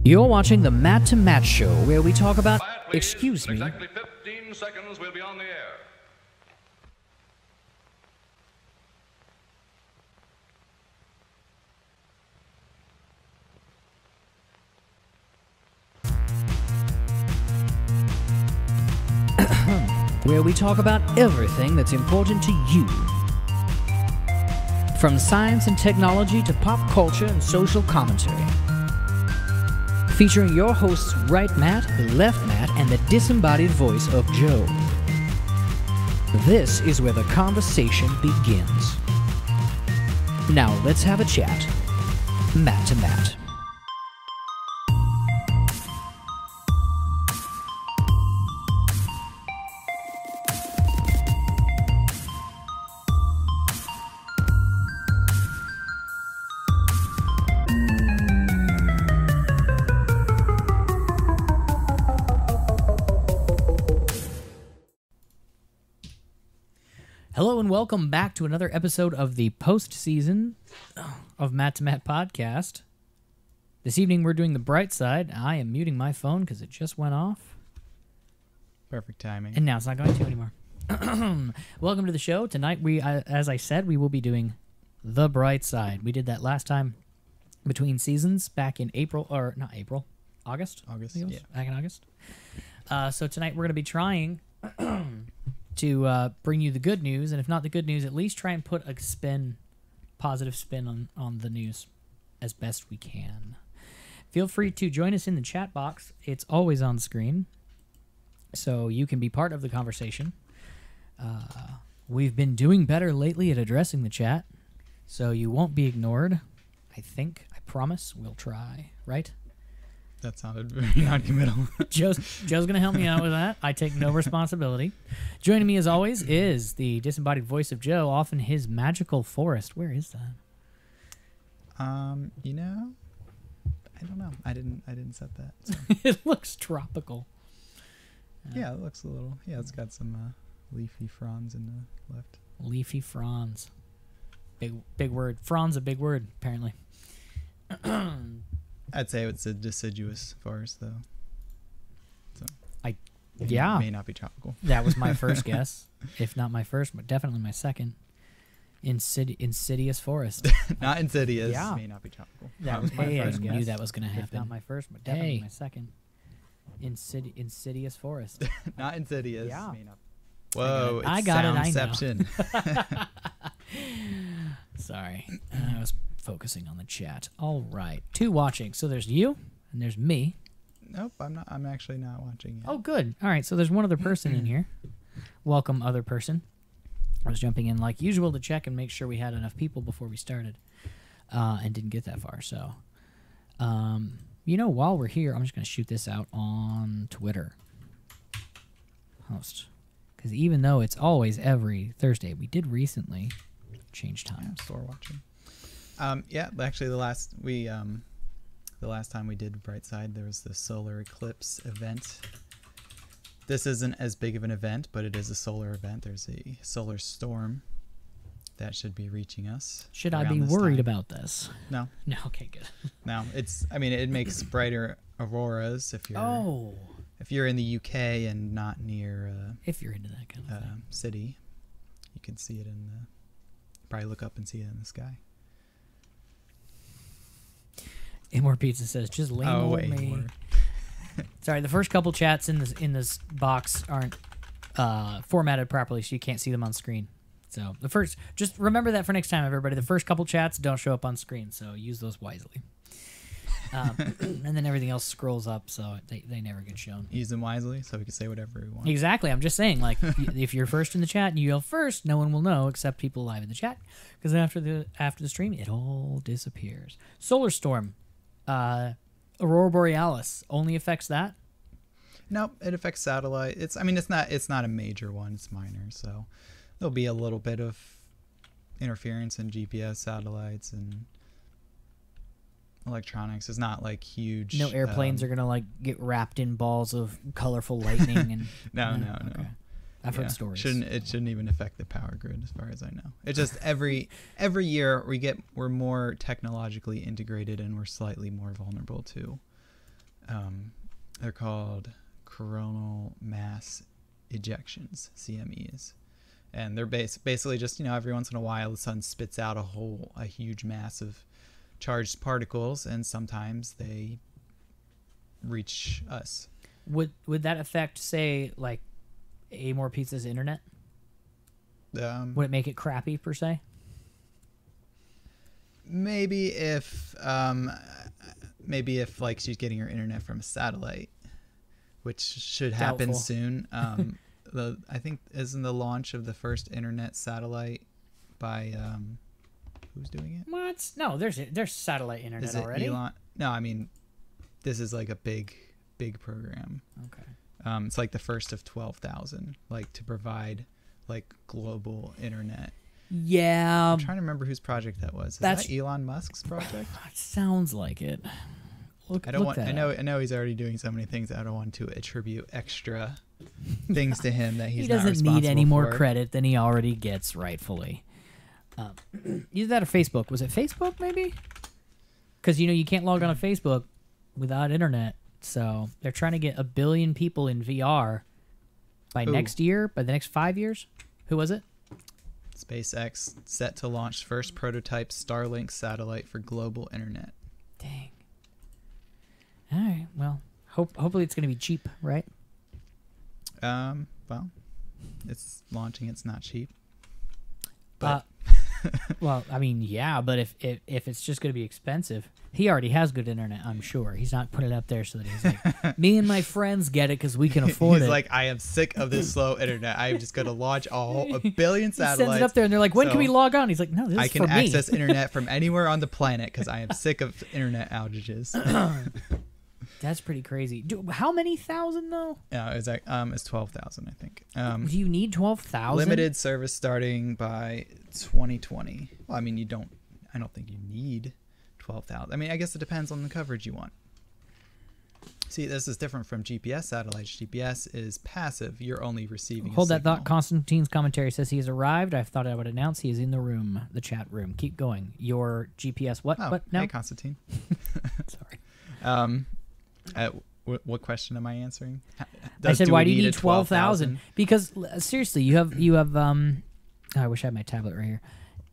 You're watching the Matt to Matt Show, where we talk about... Quiet, please. Excuse me. Exactly 15 seconds, we'll be on the air. Where we talk about everything that's important to you. From science and technology to pop culture and social commentary. Featuring your hosts Right Matt, Left Matt, and the disembodied voice of Joe. This is where the conversation begins. Now let's have a chat. Matt to Matt. Hello and welcome back to another episode of the post-season of Matt to Matt podcast. This evening we're doing the bright side. I am muting my phone because it just went off. Perfect timing. And now it's not going to anymore. Welcome to the show. Tonight, as I said, we will be doing the bright side. We did that last time between seasons back in August? August, I think it was, yeah. back in August. So tonight we're going to be trying to bring you the good news, and if not the good news, at least try and put a positive spin on the news as best we can. Feel free to join us in the chat box. It's always on screen, so you can be part of the conversation. We've been doing better lately at addressing the chat, so you won't be ignored. I promise, we'll try, right? That sounded very non-committal. Joe's going to help me out with that. I take no responsibility. Joining me, as always, is the disembodied voice of Joe off in his magical forest. Where is that? I don't know. I didn't set that. So. It looks tropical. Yeah, it looks a little. Yeah, it's got some leafy fronds in the left. Leafy fronds. Big word. Fronds a big word, apparently. I'd say it's a deciduous forest, though. So. It Yeah. may not be tropical. That was my first guess. If not my first, but definitely my second. Insidious forest. Not insidious. Yeah. May not be tropical. That was my first guess. I knew that was going to happen. If not my first, but definitely my second. Insidious forest. Not insidious. Yeah. May not. Whoa! I got it. I know. Soundception. Sorry, I was focusing on the chat. All right, 2 watching. So there's you and there's me. Nope, I'm not. I'm actually not watching yet. Oh, good. All right, so there's one other person in here. Welcome, other person. I was jumping in like usual to check and make sure we had enough people before we started, and didn't get that far. So, while we're here, I'm just going to shoot this out on Twitter. Host. Because even though it's always every Thursday, we did recently change times. Yeah, store watching. Yeah, actually, the last time we did Brightside, there was the solar eclipse event. This isn't as big of an event, but it is a solar event. There's a solar storm that should be reaching us. Should I be worried about this? No. No. Okay, good. No, it makes brighter auroras if you're in the UK and not near if you're into that kind of thing. City, you can see it probably look up and see it in the sky. More Pizza says, just lame old me. Sorry, the first couple chats in this box aren't formatted properly, so you can't see them on screen. So just remember that for next time, everybody. The first couple chats don't show up on screen, so use those wisely. And then everything else scrolls up, so they never get shown. Use them wisely, so we can say whatever we want. Exactly. I'm just saying, like, if you're first in the chat and you yell first, no one will know except people live in the chat, because after the stream, it all disappears. Solar storm, Aurora Borealis only affects that. Nope, it affects satellite. It's not a major one. It's minor, so there'll be a little bit of interference in GPS satellites and electronics. It's not like huge. No airplanes are gonna like get wrapped in balls of colorful lightning and. No. Okay. I've heard stories. It shouldn't even affect the power grid, as far as I know. It's just every year we're more technologically integrated and we're slightly more vulnerable to They're called coronal mass ejections, CMEs. And they're basically just, every once in a while the sun spits out a huge mass of charged particles, and sometimes they reach us. Would that affect, say, like Amor Pizza's internet? Would it make it crappy per se? Maybe if like she's getting her internet from a satellite, which should happen Doubtful. soon. I think isn't the launch of the first internet satellite by who's doing it? What? No, there's satellite internet Is it already. Elon? No, I mean this is like a big program. Okay. It's like the first of 12,000, like to provide like global internet. Yeah, I'm trying to remember whose project that was. Is That's- that Elon Musk's project? it sounds like it. I know he's already doing so many things. I don't want to attribute extra things to him that he's He not doesn't need any responsible more for. credit than he already gets rightfully. Either that or Facebook. Was it Facebook maybe? Because you can't log on to Facebook without internet. So they're trying to get 1 billion people in VR by Who? next year, by the next 5 years. Who was it? SpaceX set to launch first prototype Starlink satellite for global internet. Dang. All right. Well, hopefully it's going to be cheap, right? Well, it's launching. It's not cheap. But Well, I mean, yeah, but if it's just going to be expensive, he already has good internet, I'm sure. He's not putting it up there so that he's like, me and my friends get it because we can afford he's it. like, I am sick of this slow internet. I am just going to launch a billion He satellites. sends it up there, and they're like, when can so we log on? He's like, no, this I is can for me. access internet from anywhere on the planet because I am sick of internet outages. That's pretty crazy. How many thousand, though? Yeah, it's 12,000, I think. Do you need 12,000? Limited service starting by 2020. Well, I mean, I don't think you need 12,000. I mean, I guess it depends on the coverage you want. See, this is different from GPS satellites. GPS is passive. You're only receiving Hold a that thought. signal. Constantine's commentary says he has arrived. I thought I would announce he is in the room, the chat room. Keep going. Your GPS, what? Oh, What? No? hey, Constantine. Sorry. What question am I answering? I said, Do why we do you need a 12,000? Because seriously, you have I wish I had my tablet right here.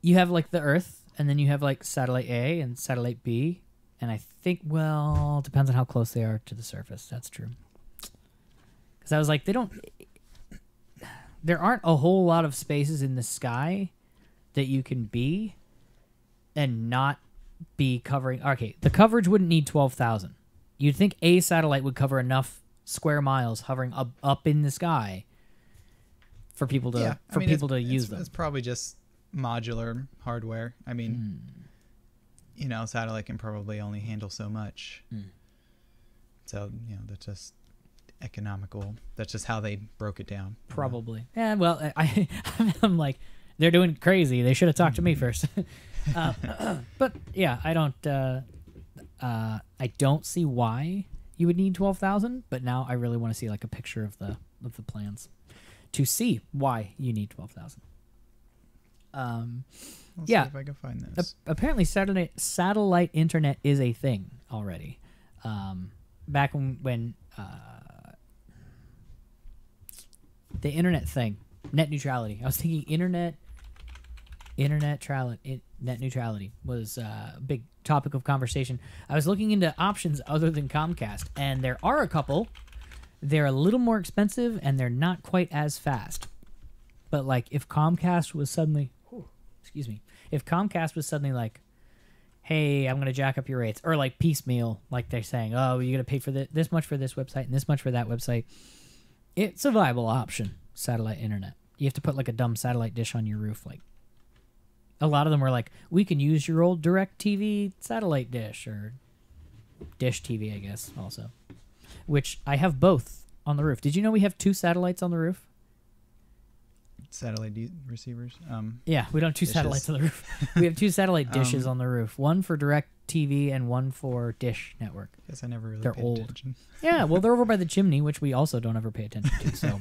You have like the Earth, and then you have like satellite A and satellite B, and I think, well, depends on how close they are to the surface. That's true. Because I was like, there aren't a whole lot of spaces in the sky that you can be and not be covering. Okay, the coverage wouldn't need 12,000. You'd think a satellite would cover enough square miles hovering up in the sky for people to use them. It's probably just modular hardware. I mean, satellite can probably only handle so much. So, that's just economical. That's just how they broke it down. Probably. Yeah, well, I'm like, they're doing crazy. They should have talked to me first. But yeah, I don't see why you would need 12,000, but now I really want to see like a picture of the plans to see why you need 12,000. Let's yeah. see if I can find this. Apparently satellite internet is a thing already. Back when the internet thing, net neutrality. I was thinking net neutrality was a big topic of conversation. I was looking into options other than Comcast, and there are a couple. They're a little more expensive, and they're not quite as fast. But like, if Comcast was suddenly, if Comcast was suddenly like, hey, I'm going to jack up your rates, or like piecemeal, like they're saying, oh, you're going to pay for this much for this website and this much for that website. It's a viable option, satellite internet. You have to put like a dumb satellite dish on your roof. Like, a lot of them were like, we can use your old DirecTV satellite dish, or Dish TV, I guess, also. Which I have both on the roof. Did you know we have 2 satellites on the roof? Satellite receivers. Yeah, we don't have 2 dishes. satellites on the roof. We have 2 satellite dishes on the roof. One for DirecTV and one for Dish Network. Guess I never really They're paid old. attention. Yeah, well, they're over by the chimney, which we also don't ever pay attention to. So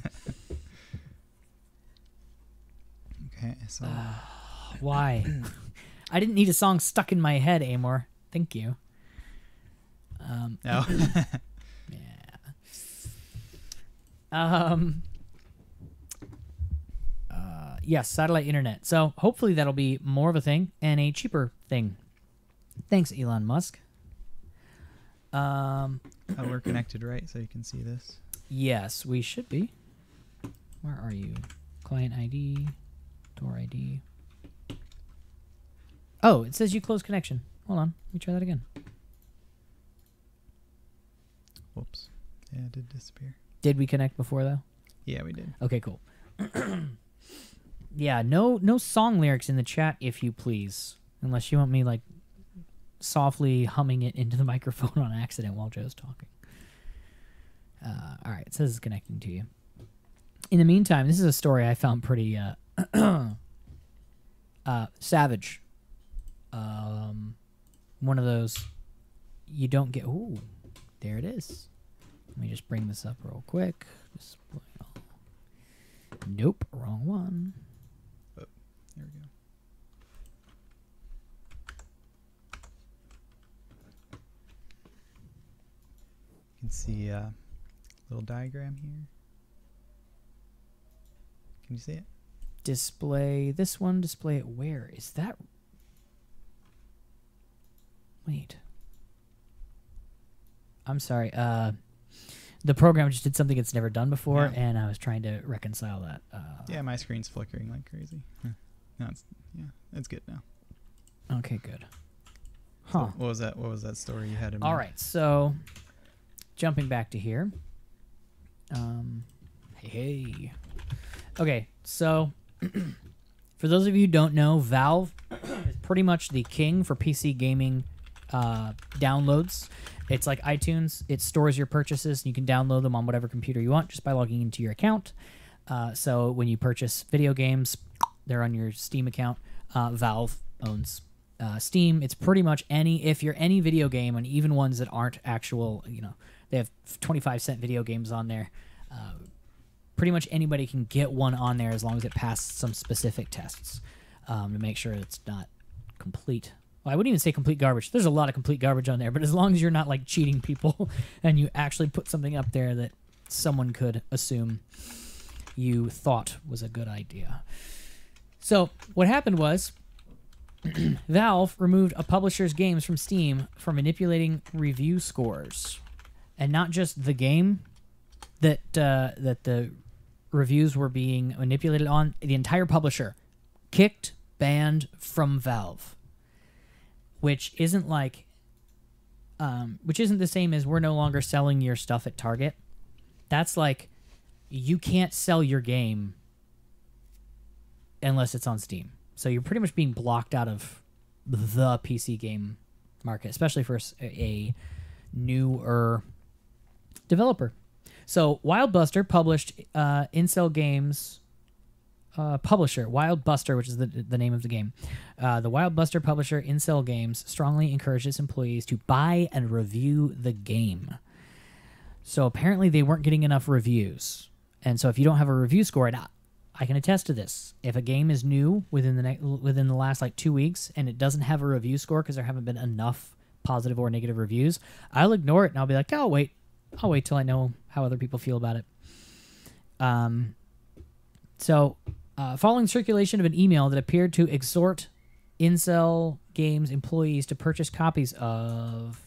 Okay, so why? I didn't need a song stuck in my head, Amor. Thank you. no. Yes, satellite internet. So hopefully that'll be more of a thing and a cheaper thing. Thanks, Elon Musk. Oh, we're connected, right? So you can see this. Yes, we should be. Where are you? Client ID, door ID. Oh, it says you closed connection. Hold on. Let me try that again. Whoops. Yeah, it did disappear. Did we connect before, though? Yeah, we did. Okay, cool. Yeah, no song lyrics in the chat, if you please. Unless you want me, like, softly humming it into the microphone on accident while Joe's talking. All right, it says it's connecting to you. In the meantime, this is a story I found pretty savage. One of those you don't get. Ooh, there it is. Let me just bring this up real quick. Display all. Nope, wrong one. Oh, there we go. You can see a little diagram here. Can you see it? Display this one. Display it where? Is that? Wait. I'm sorry. The program just did something it's never done before, Yeah. and I was trying to reconcile that. Yeah, my screen's flickering like crazy. No, it's good now. Okay, good. So Huh. what was that? What was that story you had in mind? All right, so jumping back to here. Hey. Okay, so for those of you who don't know, Valve is pretty much the king for PC gaming downloads. It's like iTunes. It stores your purchases, and you can download them on whatever computer you want just by logging into your account. So when you purchase video games, they're on your Steam account. Valve owns Steam. It's pretty much if you're any video game, and even ones that aren't actual, they have 25-cent video games on there. Pretty much anybody can get one on there as long as it passes some specific tests to make sure it's not complete. Well, I wouldn't even say complete garbage. There's a lot of complete garbage on there, but as long as you're not like cheating people and you actually put something up there that someone could assume you thought was a good idea. So what happened was Valve removed a publisher's games from Steam for manipulating review scores, and not just the game that the reviews were being manipulated on. The entire publisher kicked, banned from Valve, which isn't the same as we're no longer selling your stuff at Target. That's like you can't sell your game unless it's on Steam. So you're pretty much being blocked out of the PC game market, especially for a newer developer. So Wildbuster published Incel Games publisher, Wildbuster, which is the name of the game. The Wildbuster publisher, Incel Games, strongly encourages employees to buy and review the game. So apparently they weren't getting enough reviews. And so if you don't have a review score, and I can attest to this, if a game is new within the last like 2 weeks and it doesn't have a review score because there haven't been enough positive or negative reviews, I'll ignore it and I'll be like, I'll wait till I know how other people feel about it. Following circulation of an email that appeared to exhort Incel Games employees to purchase copies of...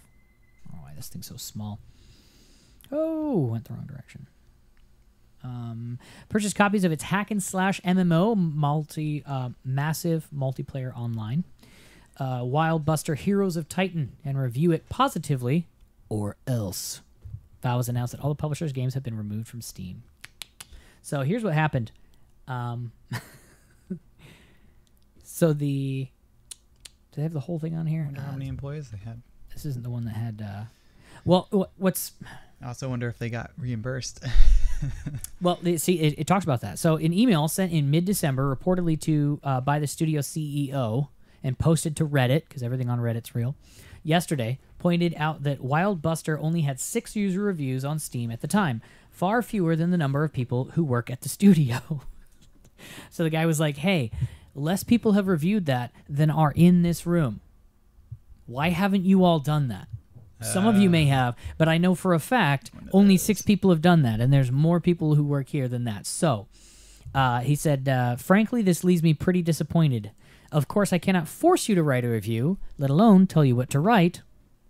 Oh, why this thing's so small. Oh, went the wrong direction. Purchase copies of its hack and slash MMO, massive multiplayer online, Wildbuster Heroes of Titan, and review it positively, or else. Valve has announced that all the publisher's games have been removed from Steam. So here's what happened. Do they have the whole thing on here? I wonder how many employees they had. This isn't the one that had... what's... I also wonder if they got reimbursed. Well, it talks about that. So an email sent in mid-December, reportedly by the studio CEO and posted to Reddit, because everything on Reddit's real, yesterday, pointed out that Wildbuster only had 6 user reviews on Steam at the time, far fewer than the number of people who work at the studio. So the guy was like, hey, less people have reviewed that than are in this room. Why haven't you all done that? Some of you may have, but I know for a fact only 6 people have done that, and there's more people who work here than that. So, he said, frankly, this leaves me pretty disappointed. Of course, I cannot force you to write a review, let alone tell you what to write.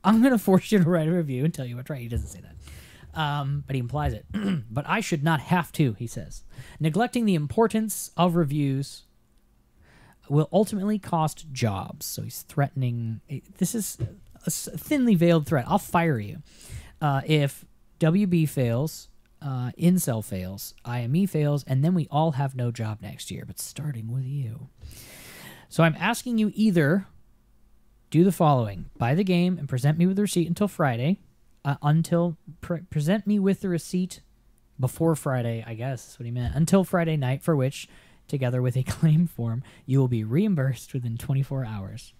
I'm going to force you to write a review and tell you what to write. He doesn't say that, but he implies it. But I should not have to, he says. Neglecting the importance of reviews will ultimately cost jobs. So he's threatening. This is a thinly veiled threat. I'll fire you if WB fails, Incel fails, IME fails, and then we all have no job next year, but starting with you. So I'm asking you either do the following. Buy the game and present me with the receipt until Friday. Present me with the receipt before Friday, I guess that's what he meant, until Friday night, for which, together with a claim form, you will be reimbursed within 24 hours.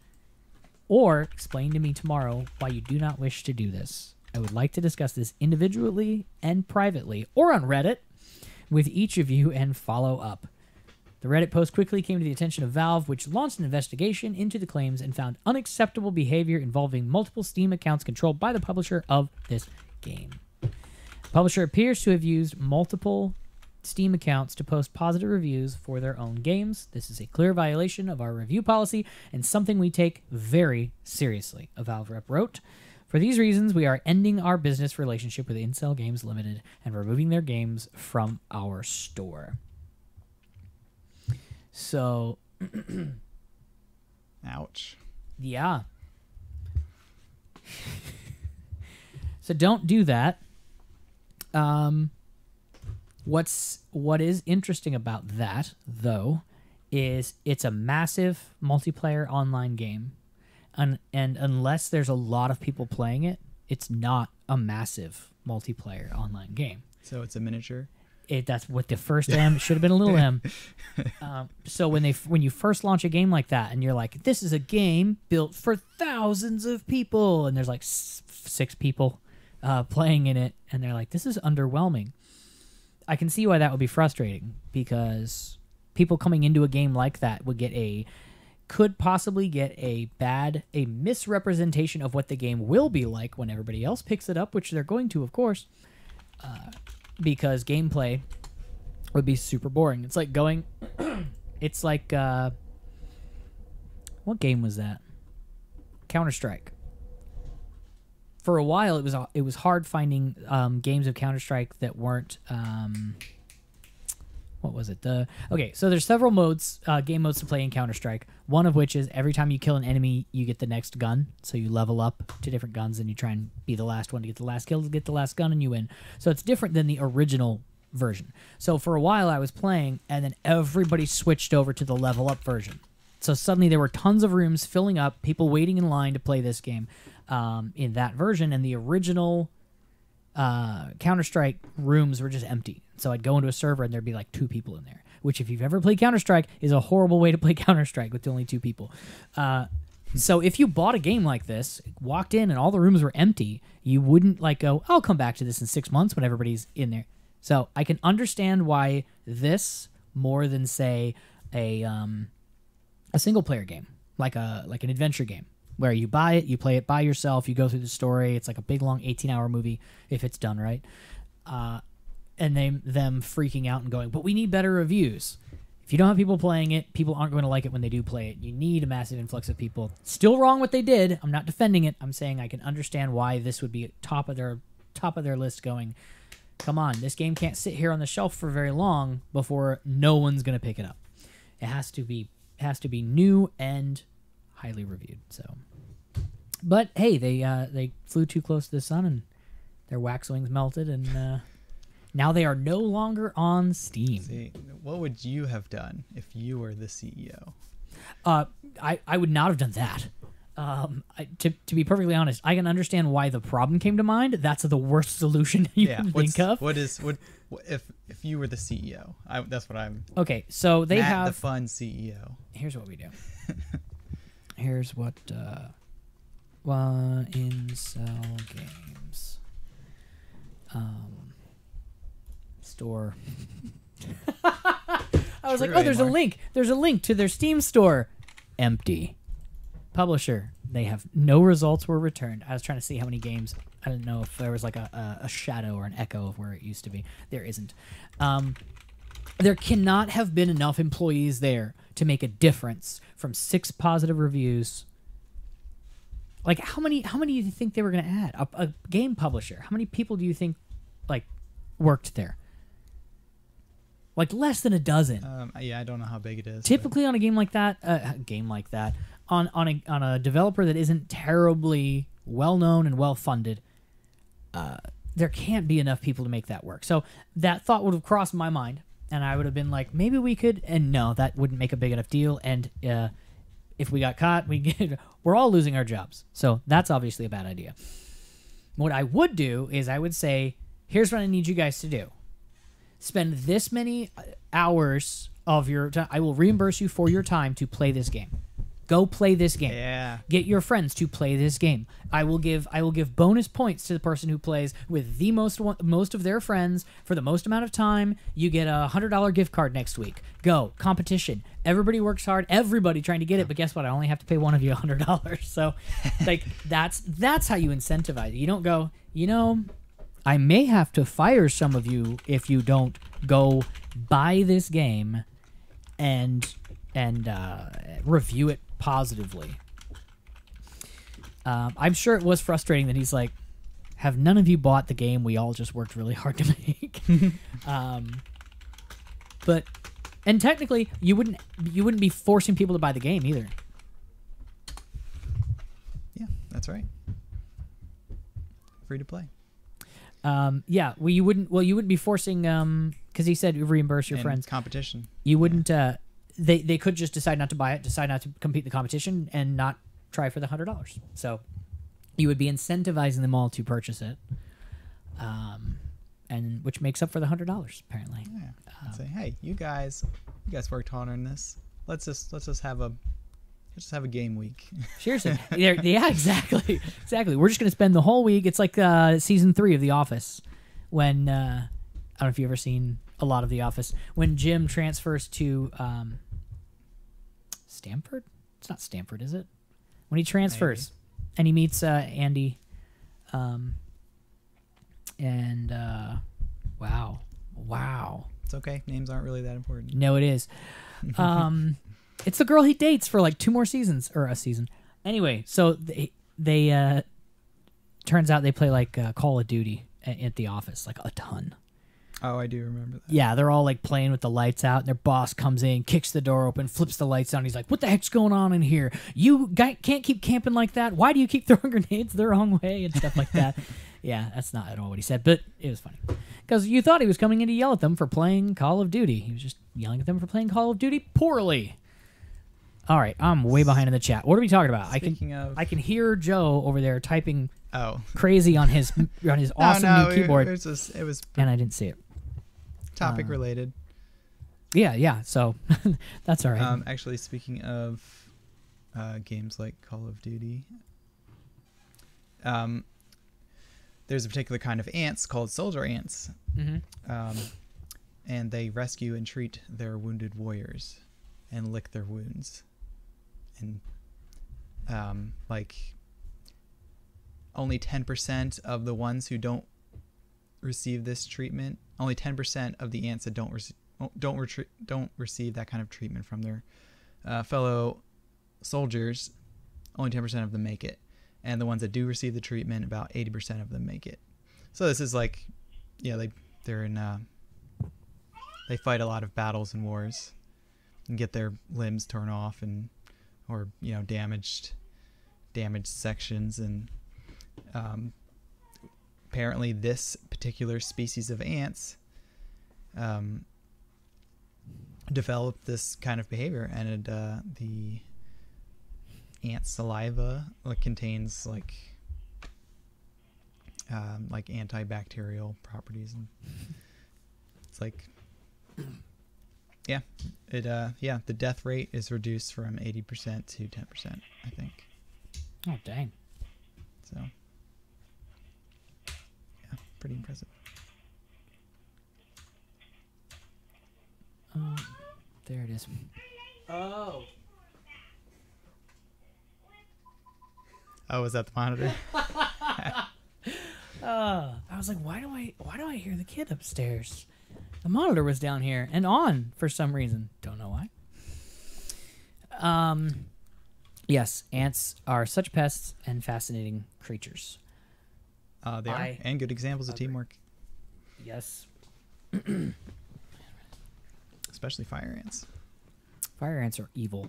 Or explain to me tomorrow why you do not wish to do this. I would like to discuss this individually and privately, or on Reddit, with each of you and follow up. The Reddit post quickly came to the attention of Valve, which launched an investigation into the claims and found unacceptable behavior involving multiple Steam accounts controlled by the publisher of this game. The publisher appears to have used multiple Steam accounts to post positive reviews for their own games. This is a clear violation of our review policy and something we take very seriously, a Valve rep wrote. For these reasons, we are ending our business relationship with Incel Games Limited and removing their games from our store. So, ouch. Yeah. So don't do that. What is interesting about that, though, is it's a massive multiplayer online game, and unless there's a lot of people playing it, it's not a massive multiplayer online game. So it's a miniature. That's what the first M should have been, a little M. So when you first launch a game like that, and you're like, this is a game built for thousands of people, and there's like 6 people playing in it, and they're like, this is underwhelming. I can see why that would be frustrating, because people coming into a game like that could possibly get a misrepresentation of what the game will be like when everybody else picks it up, which they're going to, of course, because gameplay would be super boring. It's like going, it's like, what game was that? Counter-Strike. For a while, it was hard finding games of Counter-Strike that weren't. What was it? Okay, so there's several modes, game modes to play in Counter-Strike. One of which is every time you kill an enemy, you get the next gun. So you level up to different guns, and you try and be the last one to get the last kill, to get the last gun, and you win. So it's different than the original version. So for a while, I was playing, and then everybody switched over to the level up version. So suddenly there were tons of rooms filling up, people waiting in line to play this game in that version, and the original Counter-Strike rooms were just empty. So I'd go into a server and there'd be like 2 people in there, which if you've ever played Counter-Strike is a horrible way to play Counter-Strike with only 2 people. So if you bought a game like this, walked in and all the rooms were empty, you wouldn't like go, I'll come back to this in 6 months when everybody's in there. So I can understand why this, more than say a single player game, like an adventure game, where you buy it, you play it by yourself, you go through the story. It's like a big, long 18-hour movie if it's done right. And them freaking out and going, but we need better reviews. If you don't have people playing it, people aren't going to like it when they do play it. You need a massive influx of people. Still wrong what they did. I'm not defending it. I'm saying I can understand why this would be at top of their list going, come on, this game can't sit here on the shelf for very long before no one's going to pick it up. It has to be new and highly reviewed. So, but hey, they flew too close to the sun and their wax wings melted, and now they are no longer on Steam. See, what would you have done if you were the CEO? I would not have done that. To be perfectly honest, I can understand why the problem came to mind. That's the worst solution you can think of. What if you were the CEO? That's what I'm. Okay, so they Matt, have the fun CEO. Here's what we do. Here's what Incel Games store. I was like, oh, there's a link. There's a link to their Steam store. Empty. Publisher, they have no results were returned. I was trying to see how many games. I didn't know if there was like a shadow or an echo of where it used to be. There isn't. There cannot have been enough employees there to make a difference from 6 positive reviews. Like, how many do you think they were going to add? A game publisher. How many people do you think, like, worked there? Like, less than a dozen. Yeah, I don't know how big it is. Typically on a game like that, on a developer that isn't terribly well known and well funded, there can't be enough people to make that work. So that thought would have crossed my mind, and I would have been like, maybe we could. And no, that wouldn't make a big enough deal. And if we got caught, we're all losing our jobs. So that's obviously a bad idea. What I would do is I would say, here's what I need you guys to do. Spend this many hours of your time. I will reimburse you for your time to play this game. Go play this game. Yeah. Get your friends to play this game. I will give bonus points to the person who plays with the most of their friends for the most amount of time. You get a $100 gift card next week. Go competition. Everybody works hard. Everybody trying to get it, but guess what? I only have to pay one of you $100. So, like that's how you incentivize it. You don't go, I may have to fire some of you if you don't go buy this game and review it positively. I'm sure it was frustrating that he's like, have none of you bought the game we all just worked really hard to make? But technically you wouldn't be forcing people to buy the game either. Yeah, that's right. Free to play. Yeah, well, you wouldn't be forcing because he said reimburse your friends. Competition. You wouldn't. They could just decide not to buy it, decide not to compete the competition, and not try for the $100. So you would be incentivizing them all to purchase it, and which makes up for the $100 apparently. Yeah. I'd say, hey, you guys worked hard on this. Let's just have a game week. Seriously. Yeah, exactly. We're just gonna spend the whole week. It's like season 3 of The Office, when I don't know if you've ever seen a lot of The Office, when Jim transfers to Stanford. It's not Stanford, is it? When he transfers and he meets Andy, and wow. It's okay. Names aren't really that important. No, it is. It's the girl he dates for like 2 more seasons, or a season. Anyway, so they turns out they play like Call of Duty at the office, like a ton. Oh, I do remember that. Yeah, they're all like playing with the lights out, and their boss comes in, kicks the door open, flips the lights on. He's like, "What the heck's going on in here? You can't keep camping like that. Why do you keep throwing grenades the wrong way?" and stuff like that. Yeah, that's not at all what he said, but it was funny. Because you thought he was coming in to yell at them for playing Call of Duty. He was just yelling at them for playing Call of Duty poorly. All right, I'm way behind in the chat. What are we talking about? I can hear Joe over there typing crazy on his awesome new keyboard. It was and I didn't see it. Topic related. Yeah. So that's all right. Actually, speaking of games like Call of Duty, there's a particular kind of ants called soldier ants, and they rescue and treat their wounded warriors, and lick their wounds, and like only 10% of the ones who don't receive this treatment. Only 10% of the ants that don't receive that kind of treatment from their fellow soldiers, only 10% of them make it. And the ones that do receive the treatment, about 80% of them make it. So this is like, they're in, they fight a lot of battles and wars, and get their limbs torn off or damaged sections, and apparently this particular species of ants developed this kind of behavior, and the ant saliva contains like antibacterial properties, and it's like the death rate is reduced from 80% to 10%, I think. Oh, dang. So pretty impressive. There it is. Oh. Oh, was that the monitor? I was like, why do I hear the kid upstairs? The monitor was down here and on for some reason. Don't know why. Yes, ants are such pests and fascinating creatures. They are, and good examples of teamwork, Yes. especially fire ants. Fire ants are evil.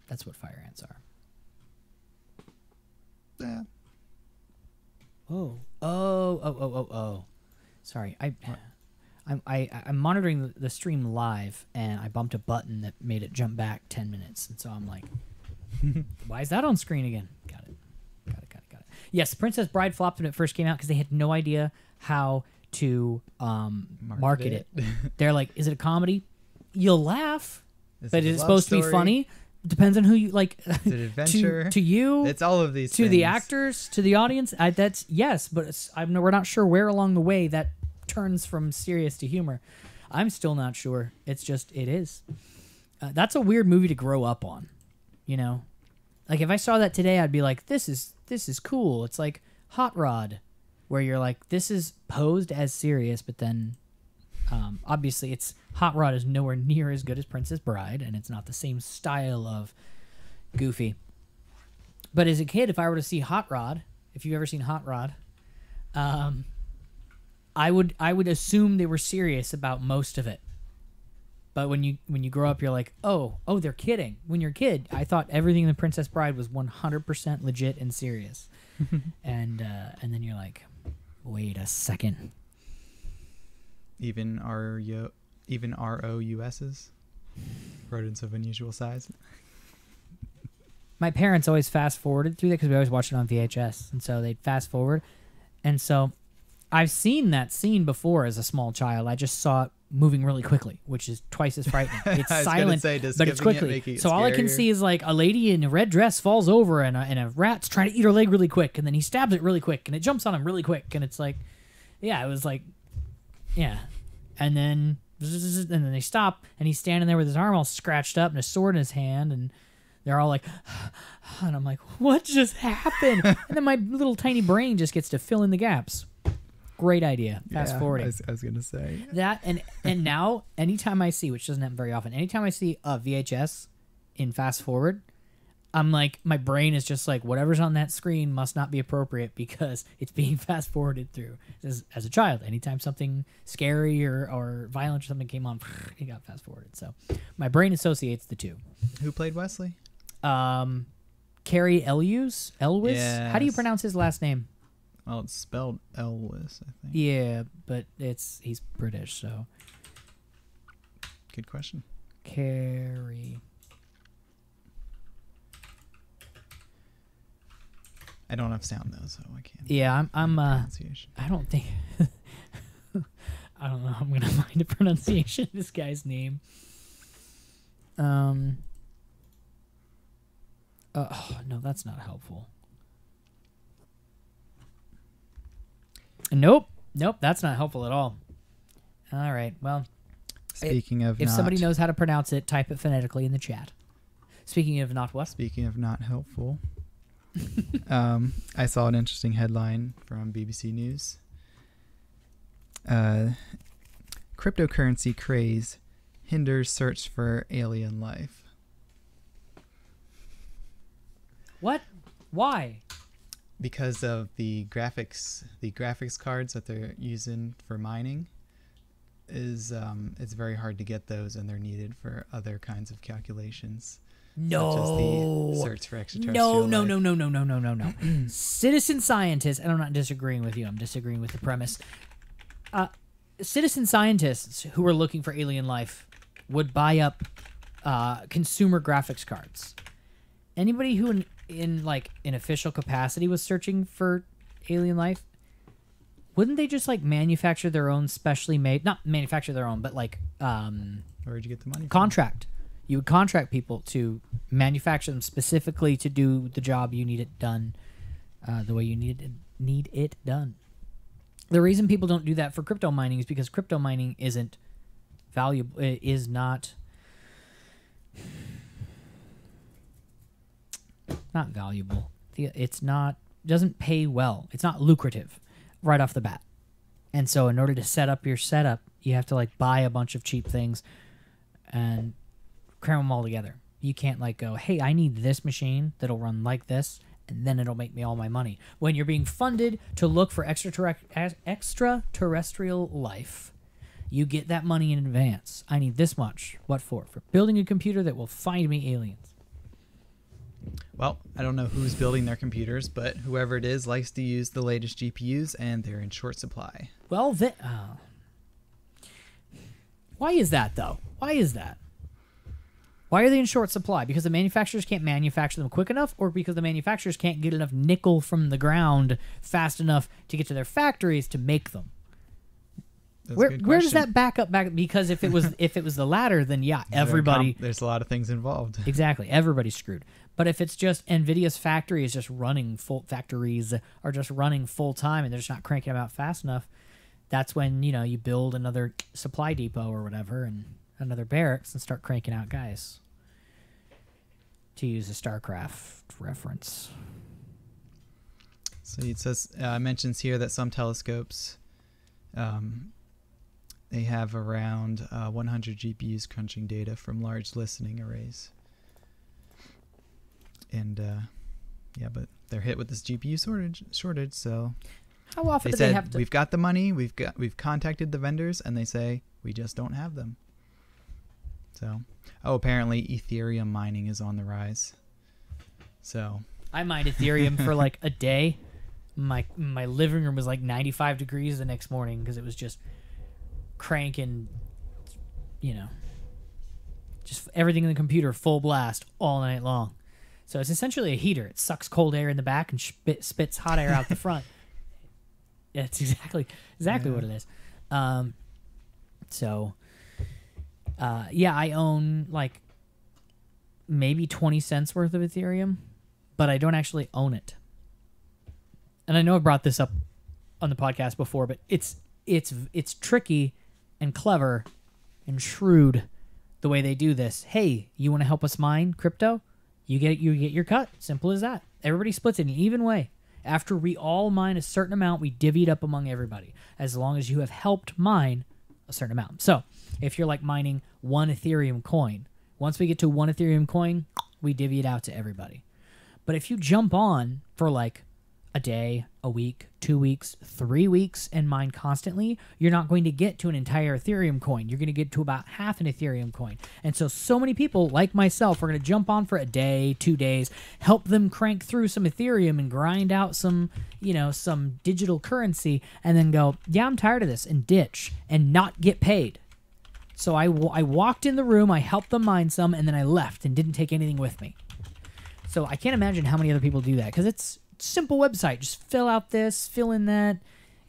That's what fire ants are. Yeah. Oh. Sorry. I'm monitoring the stream live, and I bumped a button that made it jump back 10 minutes. And so I'm like, why is that on screen again? Got it. Yes, Princess Bride flopped when it first came out because they had no idea how to market it. They're like, is it a comedy? You'll laugh. But is it supposed to be funny? Depends on who you like. Is it adventure? to you, it's all of these to things. the actors, to the audience. That's yes, but we're not sure where along the way that turns from serious to humor. I'm still not sure. It's just it is. That's a weird movie to grow up on. You know, like if I saw that today, I'd be like, this is cool. It's like Hot Rod, where you're like, this is posed as serious, but then obviously it's Hot Rod is nowhere near as good as Princess Bride, and it's not the same style of goofy. But as a kid, if I were to see Hot Rod, if you've ever seen Hot Rod, I would assume they were serious about most of it. But when you grow up, you're like, oh, they're kidding. When you're a kid, I thought everything in The Princess Bride was 100% legit and serious, and then you're like, wait a second. Even ROUSs, rodents of unusual size. My parents always fast forwarded through that because we always watched it on VHS, and so they'd fast forward. And so I've seen that scene before as a small child. I just saw it moving really quickly, which is twice as frightening. It's silent, but it's quickly. So all I can see is like a lady in a red dress falls over, and a rat's trying to eat her leg really quick, and then he stabs it really quick, and it jumps on him really quick, and it's like, yeah, it was like, yeah, and then they stop, and he's standing there with his arm all scratched up and a sword in his hand, and they're all like, and I'm like, what just happened? And then my little tiny brain just gets to fill in the gaps. Great idea. Fast forwarding. I was gonna say that, and now anytime I see, which doesn't happen very often, anytime I see a VHS in fast forward, I'm like, my brain is just like, whatever's on that screen must not be appropriate because it's being fast forwarded through. As a child, anytime something scary or violent or something came on, it got fast forwarded. So my brain associates the two. Who played Wesley? Cary Elwes. Yes. How do you pronounce his last name? Well, it's spelled Elwes, I think. Yeah, but he's British, so. Good question. Cary. I don't have sound though, so I can't. Yeah, I'm pronunciation. I don't think I don't know how I'm gonna find a pronunciation of this guy's name. Oh no, that's not helpful. Nope, that's not helpful at all. All right, well, Speaking of if not, somebody knows how to pronounce it, type it phonetically in the chat. Speaking of not what? Speaking of not helpful, I saw an interesting headline from BBC News. Cryptocurrency craze hinders search for alien life. What? Why? Because of the graphics cards that they're using for mining is it's very hard to get those, and they're needed for other kinds of calculations. No. Such as the search for extraterrestrial No. Citizen scientists, and I'm not disagreeing with you, I'm disagreeing with the premise. Citizen scientists who are looking for alien life would buy up consumer graphics cards. Anybody who in like an official capacity was searching for alien life, wouldn't they just like manufacture their own specially made, not manufacture their own, but like Where'd you get the money from? contract? You would contract people to manufacture them specifically to do the job you need it done, the way you need it done. The reason people don't do that for crypto mining is because crypto mining isn't valuable. It is not valuable. It's not doesn't pay well. It's not lucrative right off the bat. And so in order to set up your setup, you have to like buy a bunch of cheap things and cram them all together. You can't like go, hey, I need this machine that'll run like this, and then it'll make me all my money. When you're being funded to look for extraterrestrial life, you get that money in advance. I need this much. What for? For building a computer that will find me aliens. Well, I don't know who's building their computers, but whoever it is likes to use the latest GPUs, and they're in short supply. Well, why is that, though? Why is that? Why are they in short supply? Because the manufacturers can't manufacture them quick enough, or because the manufacturers can't get enough nickel from the ground fast enough to get to their factories to make them? Where does that back up? Because if it was the latter, then yeah, everybody. There's a lot of things involved. Exactly, everybody's screwed. But if it's just NVIDIA's factory is just running factories are just running full time and they're just not cranking them out fast enough, that's when you build another supply depot or whatever and another barracks and start cranking out guys. To use a StarCraft reference. So it says mentions here that some telescopes. They have around 100 GPUs crunching data from large listening arrays. And, yeah, but they're hit with this GPU shortage, so... How often do they have to... We've got the money, we've contacted the vendors, and they say, we just don't have them. So, apparently Ethereum mining is on the rise. So... I mined Ethereum for like a day. My living room was like 95 degrees the next morning because it was just... cranking, just everything in the computer full blast all night long. So it's essentially a heater. It sucks cold air in the back and spits hot air out the front. Yeah, it's exactly what it is. Yeah, I own like maybe 20 cents worth of Ethereum, but I don't actually own it. And I know I brought this up on the podcast before, but it's tricky and clever and shrewd the way they do this. Hey, you want to help us mine crypto? You get your cut. Simple as that. Everybody splits it in an even way. After we all mine a certain amount, we divvy it up among everybody, as long as you have helped mine a certain amount. So if you're like mining one Ethereum coin, once we get to one Ethereum coin, we divvy it out to everybody. But if you jump on for like a day, a week, 2 weeks, 3 weeks, and mine constantly, you're not going to get to an entire Ethereum coin. You're going to get to about half an Ethereum coin. And so many people like myself are going to jump on for a day, 2 days, help them crank through some Ethereum and grind out some digital currency, and then go, yeah, I'm tired of this, and ditch and not get paid. So I walked in the room, I helped them mine some, and then I left and didn't take anything with me. So I can't imagine how many other people do that, because it's simple website. Just fill out this, fill in that,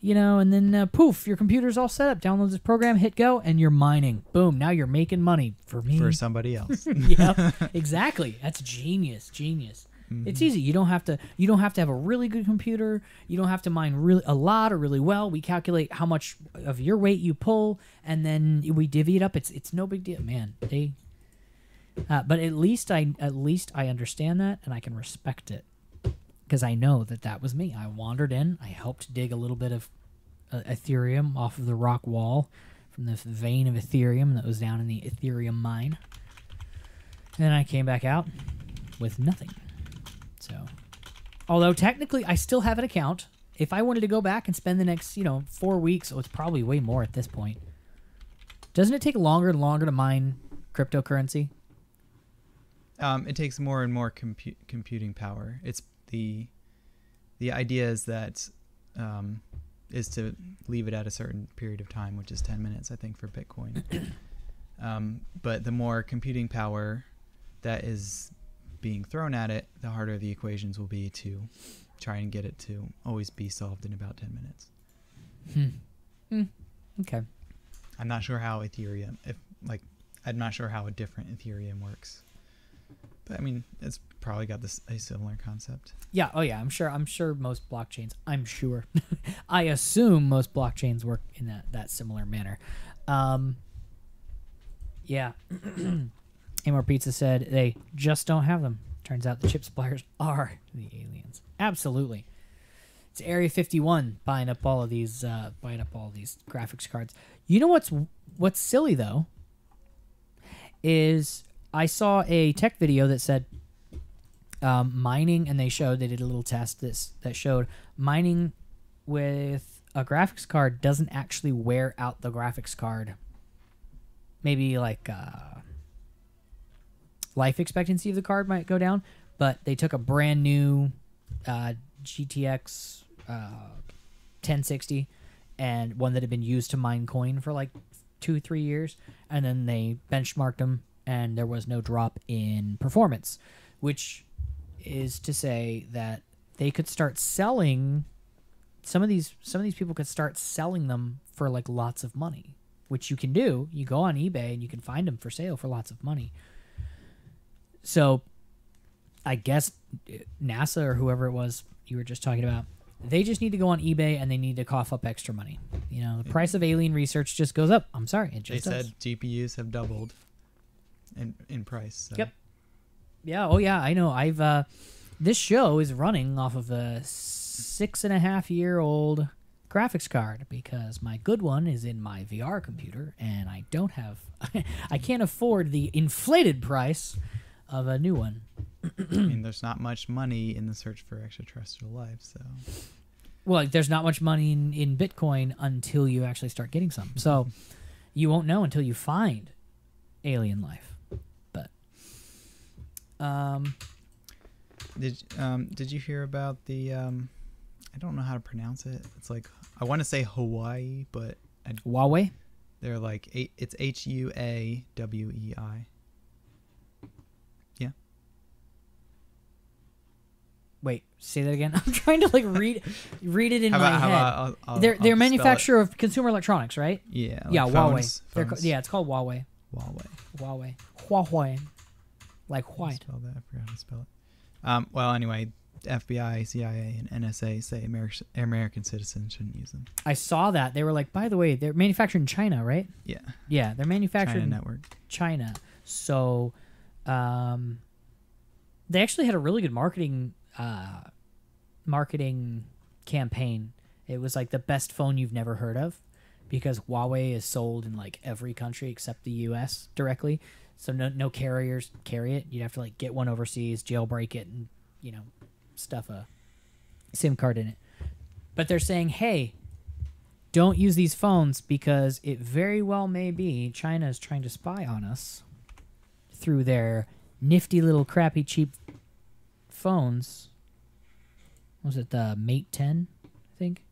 and then poof, your computer's all set up. Download this program, hit go, and you're mining. Boom, now you're making money for me. For somebody else. Yeah, exactly. That's genius. Mm-hmm. It's easy. You don't have to have a really good computer. You don't have to mine a lot or really well. We calculate how much of your weight you pull, and then we divvy it up. It's no big deal, man. But at least I understand that, and I can respect it. Because I know that was me. I wandered in. I helped dig a little bit of Ethereum off of the rock wall from the vein of Ethereum that was down in the Ethereum mine. And then I came back out with nothing. So, although technically I still have an account. If I wanted to go back and spend the next, 4 weeks, it's probably way more at this point. Doesn't it take longer and longer to mine cryptocurrency? It takes more and more computing power. It's the idea is that is to leave it at a certain period of time, which is 10 minutes, I think, for Bitcoin. But the more computing power that is being thrown at it, the harder the equations will be to try and get it to always be solved in about 10 minutes. Okay. I'm not sure how I'm not sure how a different Ethereum works. But I mean, it's probably got a similar concept. Yeah. Oh yeah. I'm sure most blockchains. I assume most blockchains work in that similar manner. Yeah. Amor Pizza said they just don't have them. Turns out the chip suppliers are the aliens. Absolutely. It's Area 51 buying up all these graphics cards. You know what's silly though is I saw a tech video that said mining, and they did a little test that showed mining with a graphics card doesn't actually wear out the graphics card. Maybe like life expectancy of the card might go down, but they took a brand new GTX 1060 and one that had been used to mine coin for like 2-3 years, and then they benchmarked them, and there was no drop in performance, which is to say that they could start selling some of these people could start selling them for like lots of money, which you can do. You go on eBay and you can find them for sale for lots of money. So I guess NASA or whoever it was you were just talking about, they just need to go on eBay and they need to cough up extra money. You know, the price of alien research just goes up. I'm sorry, it just does. They said GPUs have doubled in price. So. Yep. Yeah. Oh yeah. I know. I've this show is running off of a 6.5-year-old graphics card because my good one is in my VR computer, and I don't have. I can't afford the inflated price of a new one. I mean, there's not much money in the search for extraterrestrial life, so. Well, there's not much money in Bitcoin until you actually start getting some. So you won't know until you find alien life. But did you hear about the I don't know how to pronounce it. It's like, I want to say Hawaii, but Huawei? They're like it's HUAWEI. Yeah. Wait, say that again. I'm trying to like read it in my head. They're I'll manufacturer of consumer electronics, right? Yeah. Yeah, phones, Huawei. phones. Yeah, it's called Huawei. Huawei. Like white. Spell that. I forgot how to spell it. Well, anyway, FBI, CIA, and NSA say American citizens shouldn't use them. I saw that. They were like, by the way, they're manufactured in China, right? Yeah. Yeah, they're manufactured China in network. China. So, they actually had a really good marketing campaign. It was like the best phone you've never heard of, because Huawei is sold in like every country except the US directly. So no carriers carry it. You'd have to like get one overseas, jailbreak it, and stuff a SIM card in it. But they're saying, hey, don't use these phones because it very well may be China is trying to spy on us through their nifty little crappy cheap phones. What was it, the Mate 10, I think?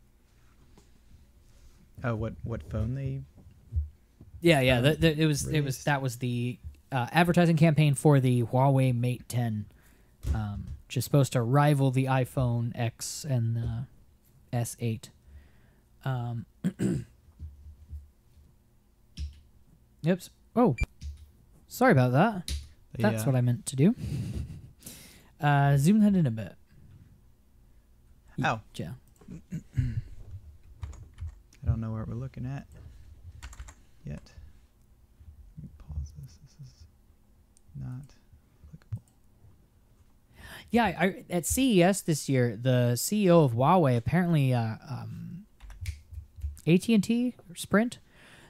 What phone they? Yeah. That was the advertising campaign for the Huawei Mate 10, which is supposed to rival the iPhone X and the S8. Oops. Oh, sorry about that. That's what I meant to do. Zoom that in a bit. Oh. Yeah. I don't know what we're looking at yet. Let me pause this. This is not applicable. Yeah, at CES this year, the CEO of Huawei, apparently AT&T or Sprint,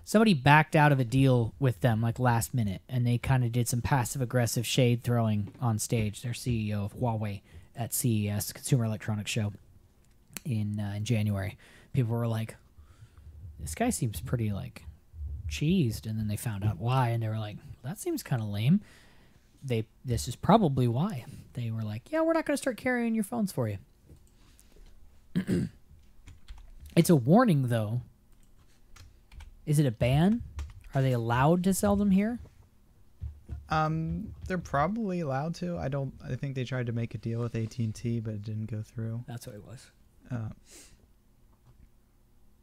somebody backed out of a deal with them like last minute, and they kind of did some passive-aggressive shade throwing on stage. Their CEO of Huawei at CES, Consumer Electronics Show, in January. People were like, this guy seems pretty like cheesed, and then they found out why, and they were like, that seems kind of lame. This is probably why. They were like, yeah, we're not going to start carrying your phones for you. It's a warning, though. Is it a ban? Are they allowed to sell them here? They're probably allowed to. I think they tried to make a deal with AT&T, but it didn't go through. That's what it was.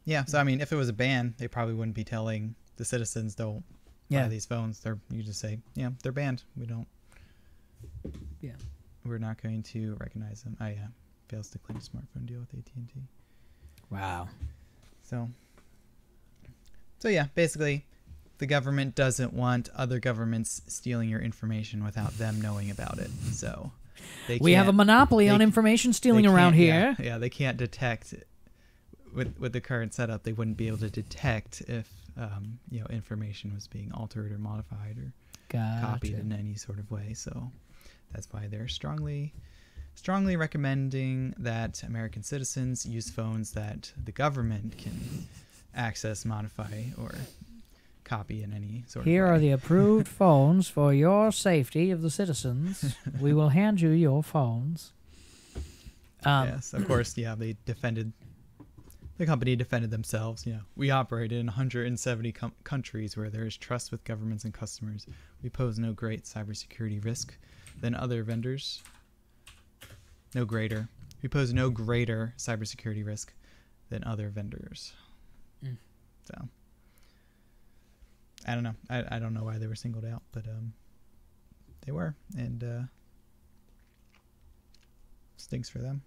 Yeah, so I mean, if it was a ban, they probably wouldn't be telling the citizens don't buy these phones. You just say, yeah, they're banned. We don't. Yeah. We're not going to recognize them. Oh yeah, fails to claim smartphone deal with AT&T. Wow. So yeah, basically, the government doesn't want other governments stealing your information without them knowing about it. So We have a can't- monopoly they on c- information they stealing around can't- here. Yeah, they can't detect with the current setup. They wouldn't be able to detect if information was being altered or modified or copied Gotcha. in any sort of way. So that's why they're strongly recommending that American citizens use phones that the government can access, modify, or copy in any sort Here of way. are the approved phones for your safety of the citizens. We will hand you your phones. Yes, of course. Yeah, the company defended themselves. We operate in 170 countries where there is trust with governments and customers. We pose no great cybersecurity risk than other vendors. No greater. We pose no greater cybersecurity risk than other vendors. Mm. So I don't know. I don't know why they were singled out, but they were, and stinks for them.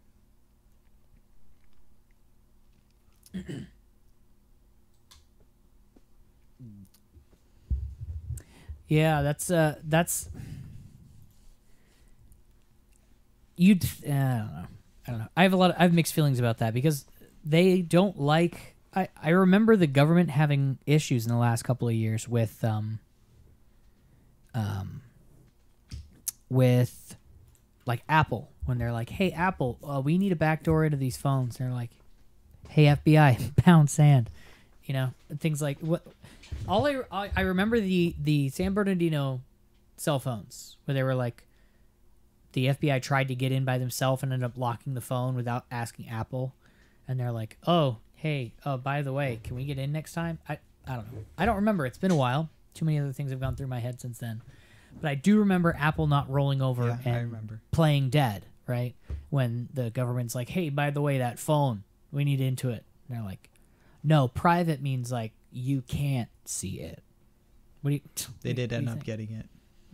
Yeah, that's you'd I don't know. I have mixed feelings about that because they don't like. I remember the government having issues in the last couple of years with like Apple when they're like, "Hey Apple, we need a backdoor into these phones." And they're like, "Hey FBI, pound sand," things like what. All I remember the San Bernardino cell phones where they were like, the FBI tried to get in by themselves and ended up locking the phone without asking Apple, and they're like, "Oh, hey, by the way, can we get in next time?" I don't know. I don't remember. It's been a while. Too many other things have gone through my head since then. But I do remember Apple not rolling over Yeah, I and remember. playing dead, right? When the government's like, "Hey, by the way, that phone, we need into it." And they're like, "No, private means like you can't see it." What do you? They did what do end you up think?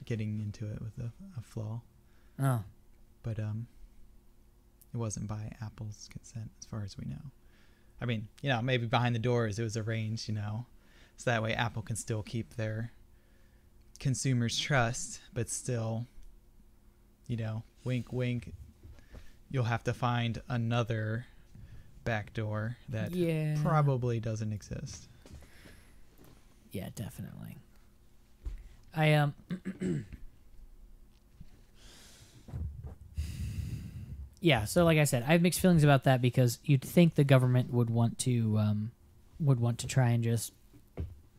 getting into it with a flaw, Oh, but it wasn't by Apple's consent, as far as we know. I mean, maybe behind the doors it was arranged, so that way Apple can still keep their consumers' trust, but still, wink, wink, you'll have to find another backdoor that yeah, probably doesn't exist. yeah, definitely. I yeah. So, like I said, I have mixed feelings about that because you'd think the government would want to try and just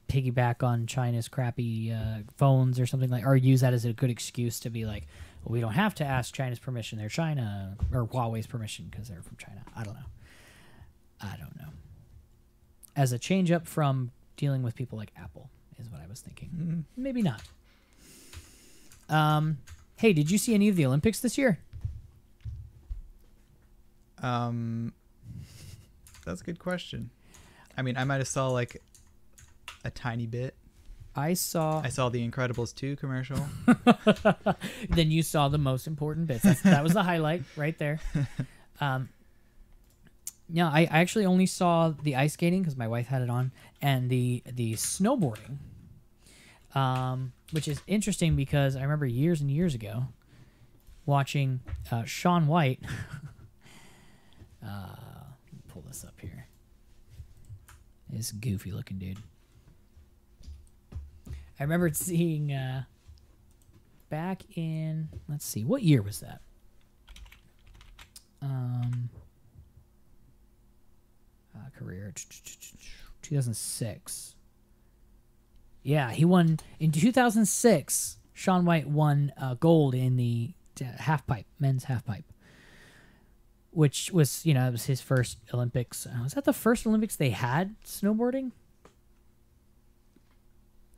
piggyback on China's crappy phones or something like, or use that as a good excuse to be like, well, we don't have to ask China's permission. They're China, or Huawei's permission because they're from China. I don't know. As a change up from dealing with people like Apple is what I was thinking. Maybe not. Hey, did you see any of the Olympics this year? That's a good question. I mean, I might have saw like a tiny bit. I saw. I saw the Incredibles 2 commercial. Then you saw the most important bits. That was the highlight right there. No, I actually only saw the ice skating because my wife had it on, and the snowboarding, which is interesting because I remember years and years ago watching Shaun White. Let me pull this up here. This goofy looking dude. I remember seeing back in, let's see, what year was that? Career 2006. Yeah, he won in 2006. Shaun White won gold in the half pipe, men's half pipe, which was, it was his first Olympics. Was that the first Olympics they had snowboarding?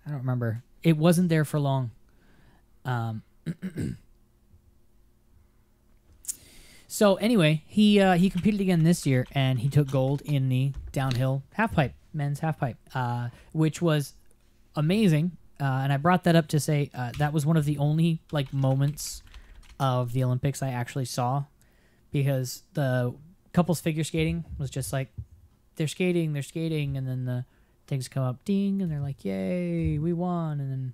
I don't remember. It wasn't there for long. So anyway, he competed again this year, and he took gold in the downhill halfpipe, men's halfpipe, which was amazing. And I brought that up to say that was one of the only moments of the Olympics I actually saw, because the couples figure skating was just like they're skating, and then the things come up, ding, and they're like, "Yay, we won!" And then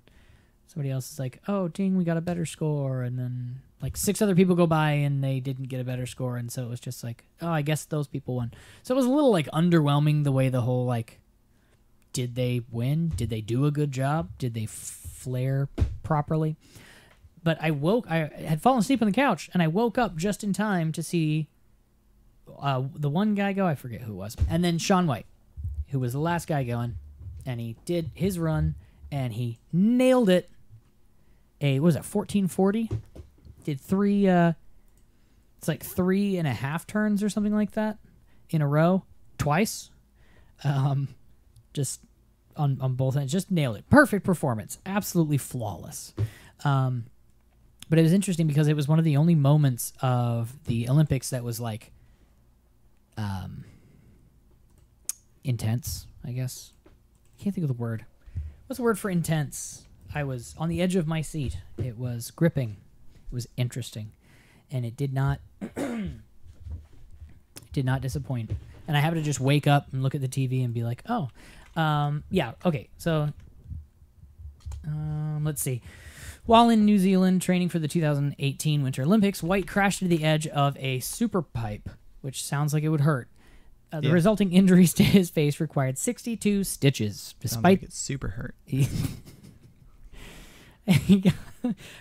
somebody else is like, "Oh, ding, we got a better score," and then Like 6 other people go by and they didn't get a better score, and so it was just like, oh, I guess those people won. So it was a little like underwhelming the way the whole like, did they win? Did they do a good job? Did they flare properly? But I had fallen asleep on the couch, and I woke up just in time to see the one guy go. I forget who it was, and then Shaun White, who was the last guy going, and he did his run, and he nailed it. What was it, 1440? Did 3, it's like 3.5 turns or something like that in a row, twice. Just on both ends, just nailed it. Perfect performance, absolutely flawless. But it was interesting because it was one of the only moments of the Olympics that was like intense, I guess. I can't think of the word. What's the word for intense? I was on the edge of my seat. It was gripping. It was interesting, and it did not disappoint. And I happened to just wake up and look at the TV and be like, oh, yeah, okay. So let's see. While in New Zealand training for the 2018 Winter Olympics, White crashed to the edge of a super pipe, which sounds like it would hurt. The resulting injuries to his face required 62 stitches. Sounds like it's super hurt.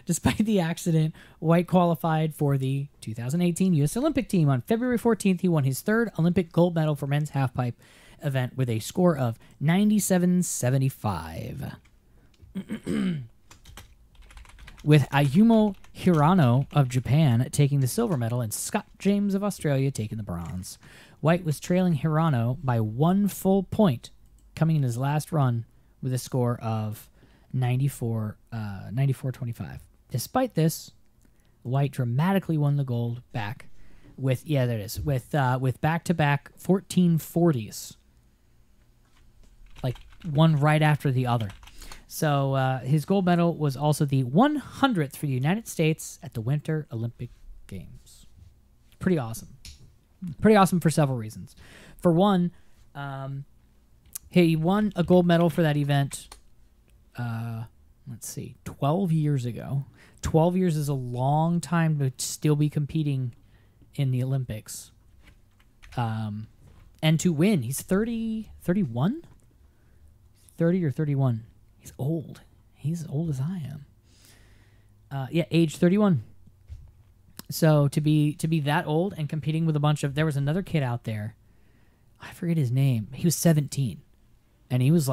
Despite the accident, White qualified for the 2018 U.S. Olympic team. On February 14th, he won his 3rd Olympic gold medal for men's halfpipe event with a score of 97.75. With Ayumu Hirano of Japan taking the silver medal and Scott James of Australia taking the bronze. White was trailing Hirano by 1 full point, coming in his last run with a score of 94.25. Despite this, White dramatically won the gold back with back-to-back 1440s, like one right after the other. So his gold medal was also the 100th for the United States at the Winter Olympic Games. Pretty awesome. Pretty awesome for several reasons. For one, he won a gold medal for that event, let's see, 12 years ago. 12 years is a long time to still be competing in the Olympics. And to win, he's 31? 30 or 31. He's old. He's as old as I am. Age 31. So to be that old and competing with a bunch of... There was another kid out there. I forget his name. He was 17. And he was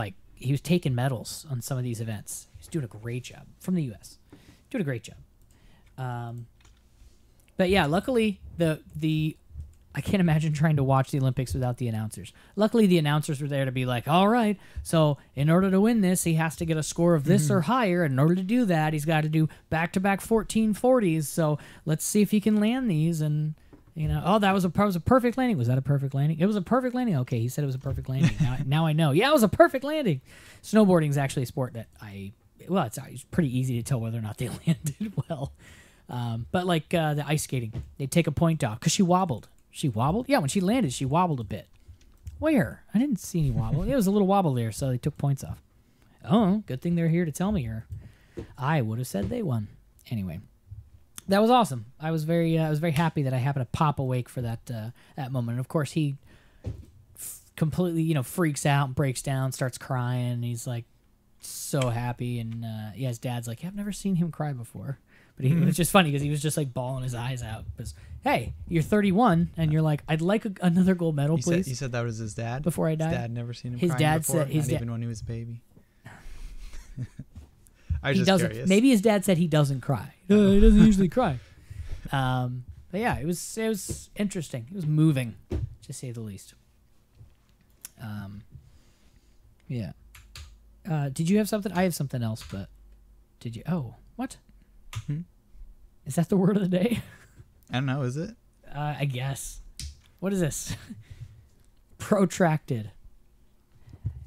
taking medals on some of these events. He was doing a great job. From the U.S. Doing a great job. But yeah, luckily I can't imagine trying to watch the Olympics without the announcers. Luckily, the announcers were there to be like, all right, so in order to win this, he has to get a score of this or higher. And in order to do that, he's got to do back-to-back 1440s. So let's see if he can land these. And, that was a perfect landing. Was that a perfect landing? It was a perfect landing. Okay, he said it was a perfect landing. Now I know. Yeah, it was a perfect landing. Snowboarding is actually a sport that it's pretty easy to tell whether or not they landed well. But like the ice skating, they take a point off because she wobbled. She wobbled? Yeah, when she landed, she wobbled a bit. Where? I didn't see any wobble. It was a little wobble there, so they took points off. Oh, good thing they're here to tell me here. I would have said they won. Anyway, that was awesome. I was very happy that I happened to pop awake for that moment. And of course, he completely, freaks out and breaks down, starts crying. And he's like so happy, and his dad's like, I've never seen him cry before. But it was just funny because he was just like bawling his eyes out. Because, hey, you're 31 and you're like, I'd like another gold medal, please. You said that was his dad? Before I died? His dad never seen him his crying dad before? Said his Not dad, even when he was a baby? I was just doesn't. curious. Maybe his dad said he doesn't cry. He doesn't usually cry. But yeah, it was interesting. It was moving, to say the least. Yeah. Did you have something? I have something else, but did you? Oh, what? Is that the word of the day? I don't know. Is it? I guess. What is this? Protracted.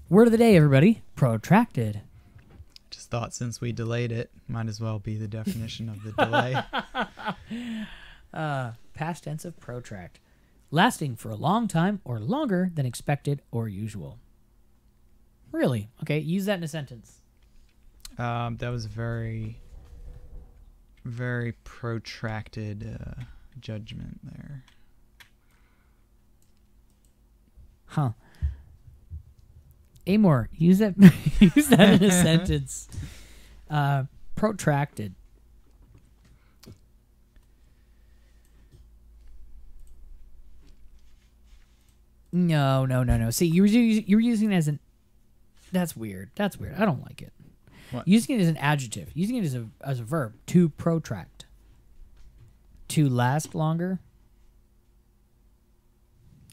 Word of the day, everybody. Protracted. Just thought since we delayed it, might as well be the definition of the delay. Past tense of protract. Lasting for a long time or longer than expected or usual. Really? Okay, use that in a sentence. That was very very protracted judgment there. Huh. Amor, use that use that in a sentence. Protracted. No. See, you're using it as an. That's weird. That's weird. I don't like it. What? Using it as an adjective. Using it as a verb. To protract. To last longer.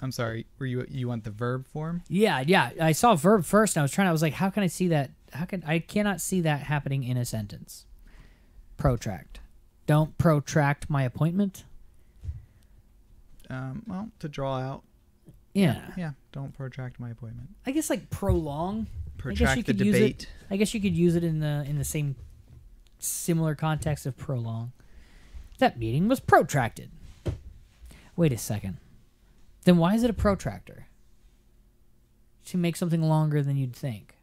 I'm sorry. Were you want the verb form? Yeah. I saw verb first, and I was like, how can I see that? I cannot see that happening in a sentence. Protract. Don't protract my appointment. Well, to draw out. Yeah. Yeah. Don't protract my appointment. I guess like prolong. Protract the use debate. it. I guess you could use it in the same similar context of prolong. That meeting was protracted. Wait a second. Then why is it a protractor? To make something longer than you'd think.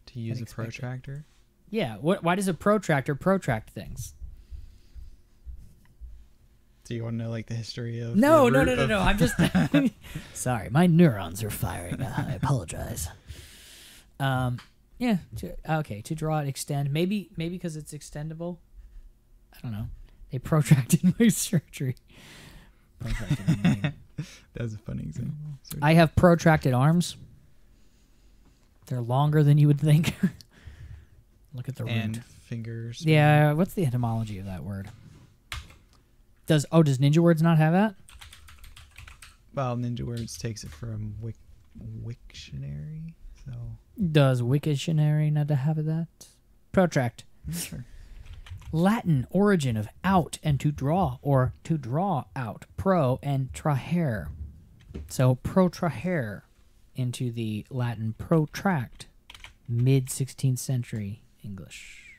To use a Unexpected. protractor. Yeah. Why does a protractor protract things? Do you want to know like the history of? No. the root of- I'm just sorry. My neurons are firing. I apologize. Yeah. To draw it, extend. Maybe because it's extendable. I don't know. They protracted my surgery. Protracted my name. That's a funny example. I have protracted arms. They're longer than you would think. Look at the And root. fingers. Yeah, what's the etymology of that word? Does Ninja Words not have that? Well, Ninja Words takes it from Wiktionary. So Does Wiktionary not have that? Protract. sure. Latin origin of out and to draw, or to draw out. Pro and trahere. So protrahere into the Latin protract. Mid 16th century English.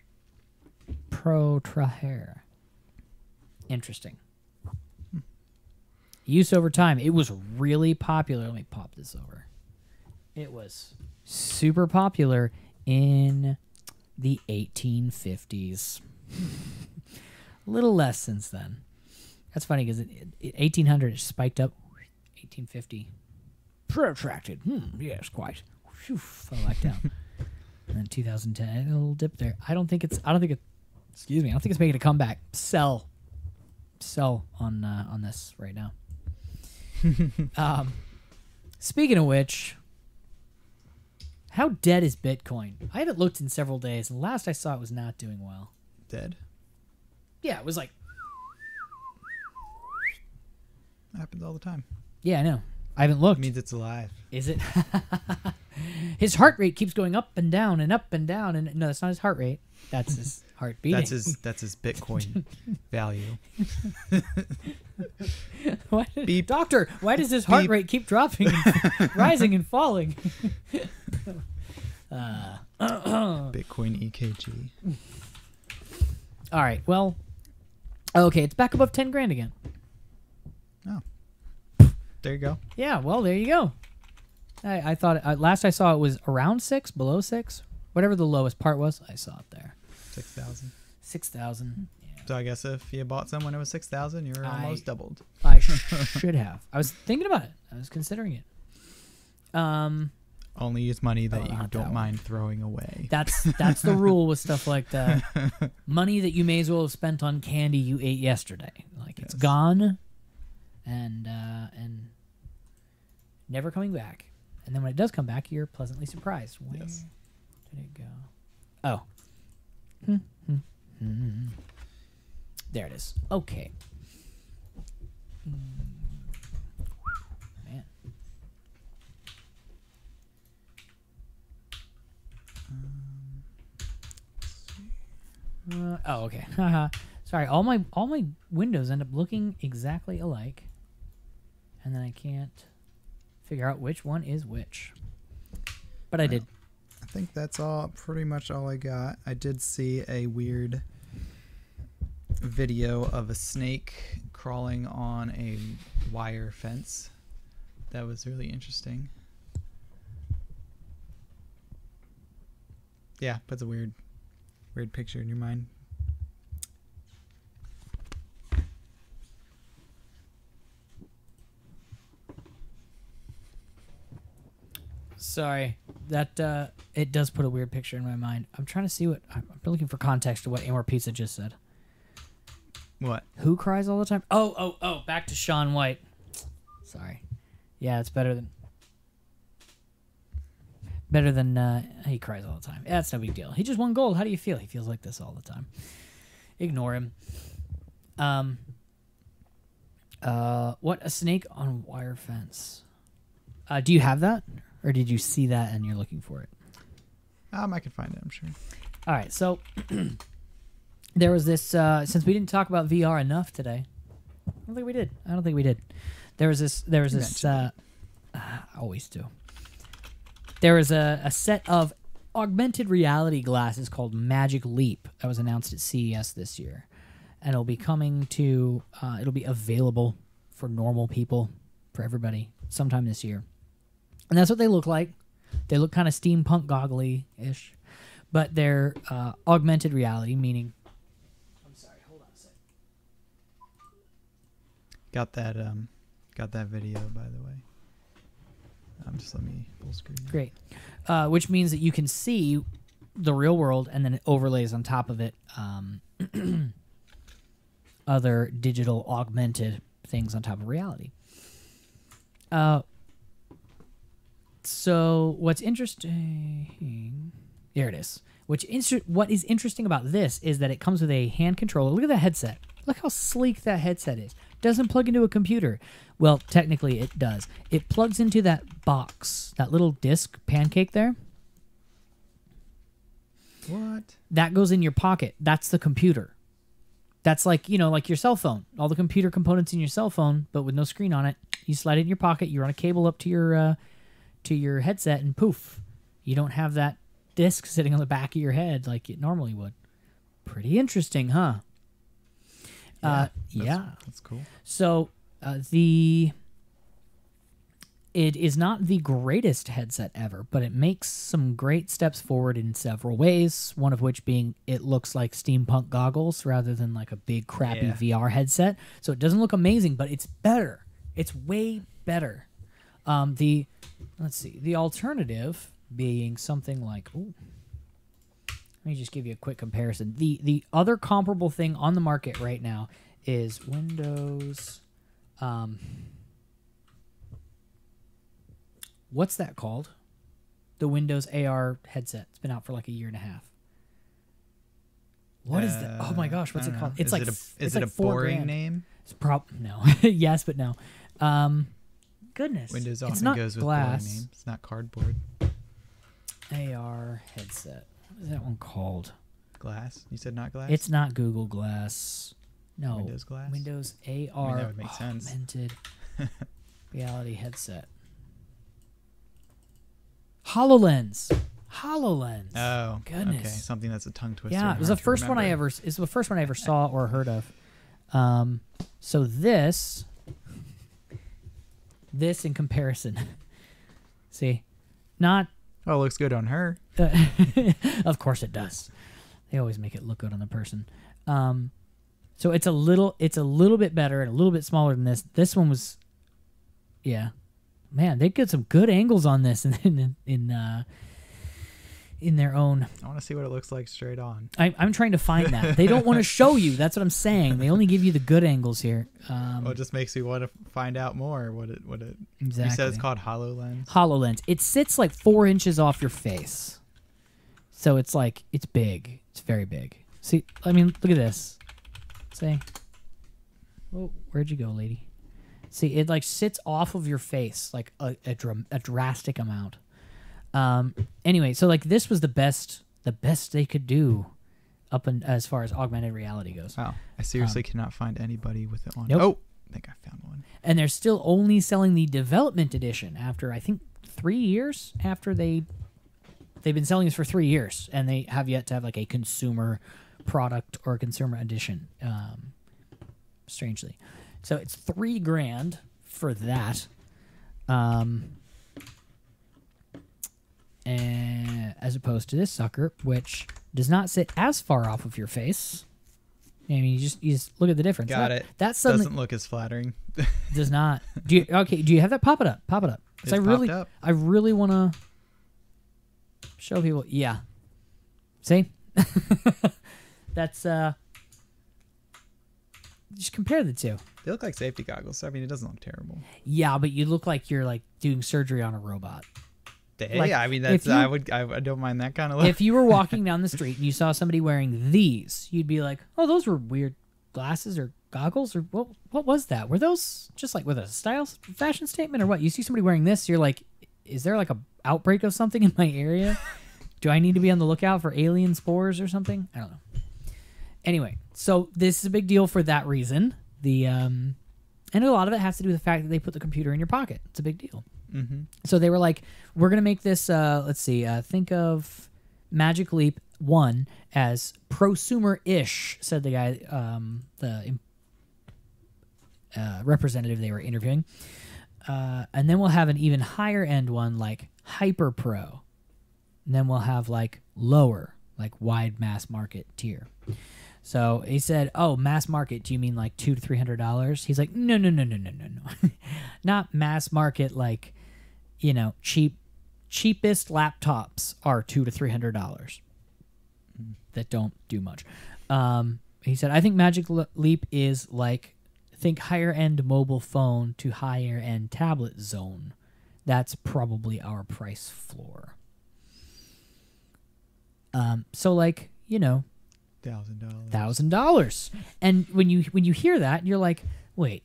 Protrahere. Interesting. Use over time. It was really popular. Let me pop this over. It was super popular in the 1850s. A little less since then. That's funny because 1800 it spiked up. 1850 protracted. Yes, quite. Phew, fell back down. And then 2010, a little dip there. I don't think it's making a comeback. Sell on this right now. Speaking of which, how dead is Bitcoin? I haven't looked in several days, and last I saw it was not doing well. Dead. Yeah, it was like, Happens all the time. yeah, I know. I haven't looked. It means it's alive. Is it? His heart rate keeps going up and down and up and down, and no, that's not his heart rate. That's his heart beating. That's his Bitcoin value. Beep. Doctor, why does his heart Beep. rate keep dropping, rising and falling? Bitcoin EKG. All right. Well, okay, it's back above 10 grand again. Oh, there you go. Yeah. Well, there you go. I thought last I saw it was around 6, below 6, whatever the lowest part was. I saw it there. 6,000. 6,000. Yeah. So I guess if you bought some when it was 6,000, you're almost doubled. I should have. I was thinking about it. I was considering it. Only use money that you not don't that mind throwing away. That's the rule with stuff like that. Money that you may as well have spent on candy you ate yesterday. Like it's Yes. gone, and never coming back. And then when it does come back, you're pleasantly surprised. Where Yes. did it go? Oh. There it is. Okay. Man. Oh, okay. Sorry. All my windows end up looking exactly alike, and then I can't figure out which one is which. But I did. I think that's pretty much all I got. I did see a weird video of a snake crawling on a wire fence. That was really interesting. Yeah, puts a weird picture in your mind. Sorry. That it does put a weird picture in my mind. I'm trying to see what I'm looking for context to what Amor Pizza just said. What? Who cries all the time? Oh, back to Sean White. Sorry. Yeah, it's better than he cries all the time. Yeah, it's no big deal. He just won gold. How do you feel? He feels like this all the time. Ignore him. What a snake on wire fence. Do you have that? Or did you see that and you're looking for it? I can find it, I'm sure. All right, so there was this, since we didn't talk about VR enough today. I don't think we did. There was this, I always do. There was a set of augmented reality glasses called Magic Leap that was announced at CES this year. And it'll be coming to, it'll be available for normal people, for everybody, sometime this year. And that's what they look like. They look kind of steampunk goggly-ish. But they're augmented reality, meaning... I'm sorry, hold on a sec. Got that video, by the way. Just let me full screen. Great. Which means that you can see the real world, and then it overlays on top of it other digital augmented things on top of reality. So what's interesting... There it is. What is interesting about this is that it comes with a hand controller. Look at that headset. Look how sleek that headset is. Doesn't plug into a computer. Well, technically it does. It plugs into that box, that little disc pancake there. What? That goes in your pocket. That's the computer. That's like, like your cell phone. All the computer components in your cell phone, but with no screen on it. You slide it in your pocket, you run a cable up to your headset, and poof. You don't have that disc sitting on the back of your head like it normally would. Pretty interesting, huh? That's cool. So it is not the greatest headset ever, but it makes some great steps forward in several ways, one of which being it looks like steampunk goggles rather than like a big crappy VR headset. So it doesn't look amazing, but it's better. It's way better. The alternative being something like, let me just give you a quick comparison. The other comparable thing on the market right now is Windows. What's that called? The Windows AR headset. It's been out for like a year and a half. What is that? Oh my gosh, what's it called? It's is it a boring name? It's no. Yes, but no. Goodness. Windows often it's not goes with glass. boring names. It's not cardboard. AR headset. What is that one called? Glass? You said not glass? It's not Google Glass. No. Windows Glass? Windows AR. I mean, that would make sense. Augmented reality headset. HoloLens. Oh, goodness. Okay, something that's a tongue twister. Yeah, it was the first one I ever saw or heard of. So this in comparison, see, not. Oh, it looks good on her. Of course it does. They always make it look good on the person. So it's a little bit better and a little bit smaller than this. This one was, yeah, man, they get some good angles on this in their own. I want to see what it looks like straight on. I'm trying to find that. They don't want to show you. That's what I'm saying. They only give you the good angles here. Well, it just makes me want to find out more. What it exactly. You said it's called HoloLens. HoloLens. It sits like 4 inches off your face, so it's like it's big. It's very big. See, I mean, look at this. See, oh, where'd you go, lady? See, it like sits off of your face like a drastic amount. Anyway, so like this was the best they could do as far as augmented reality goes. Wow, I seriously cannot find anybody with it on. Nope. Oh, I think I found one. And they're still only selling the development edition after I think 3 years after they've been selling this for 3 years, and they have yet to have like a consumer product or a consumer edition. Strangely, so it's $3,000 for that. And as opposed to this sucker, which does not sit as far off of your face. I mean, you just look at the difference. Got it. That suddenly doesn't look as flattering. does not. Do you have that? Pop it up. Pop it up. It's popped up. I really want to. Show people. Yeah. See? That's just compare the two. They look like safety goggles. So, I mean, it doesn't look terrible. Yeah, but you look like you're like doing surgery on a robot. Hey, I mean, that's I don't mind that kind of look. If you were walking down the street and you saw somebody wearing these, you'd be like, "Oh, those were weird glasses or goggles or what was that? Were those just like with a style fashion statement or what?" You see somebody wearing this, you're like, "Is there like a outbreak of something in my area? Do I need to be on the lookout for alien spores or something?" I don't know. Anyway, so this is a big deal for that reason. And a lot of it has to do with the fact that they put the computer in your pocket. It's a big deal. Mm-hmm. So they were like, we're going to make this, let's see, think of Magic Leap 1 as prosumer-ish, said the guy, the representative they were interviewing. And then we'll have an even higher end one like Hyper Pro. And then we'll have like lower, like wide mass market tier. So he said, "Oh, mass market? Do you mean like $200 to $300?" He's like, "No, not mass market. Like, you know, cheapest laptops are $200 to $300 that don't do much." He said, "I think Magic Leap is like think higher end mobile phone to higher end tablet zone. That's probably our price floor." So like, you know. $1,000. And when you hear that, you're like, wait,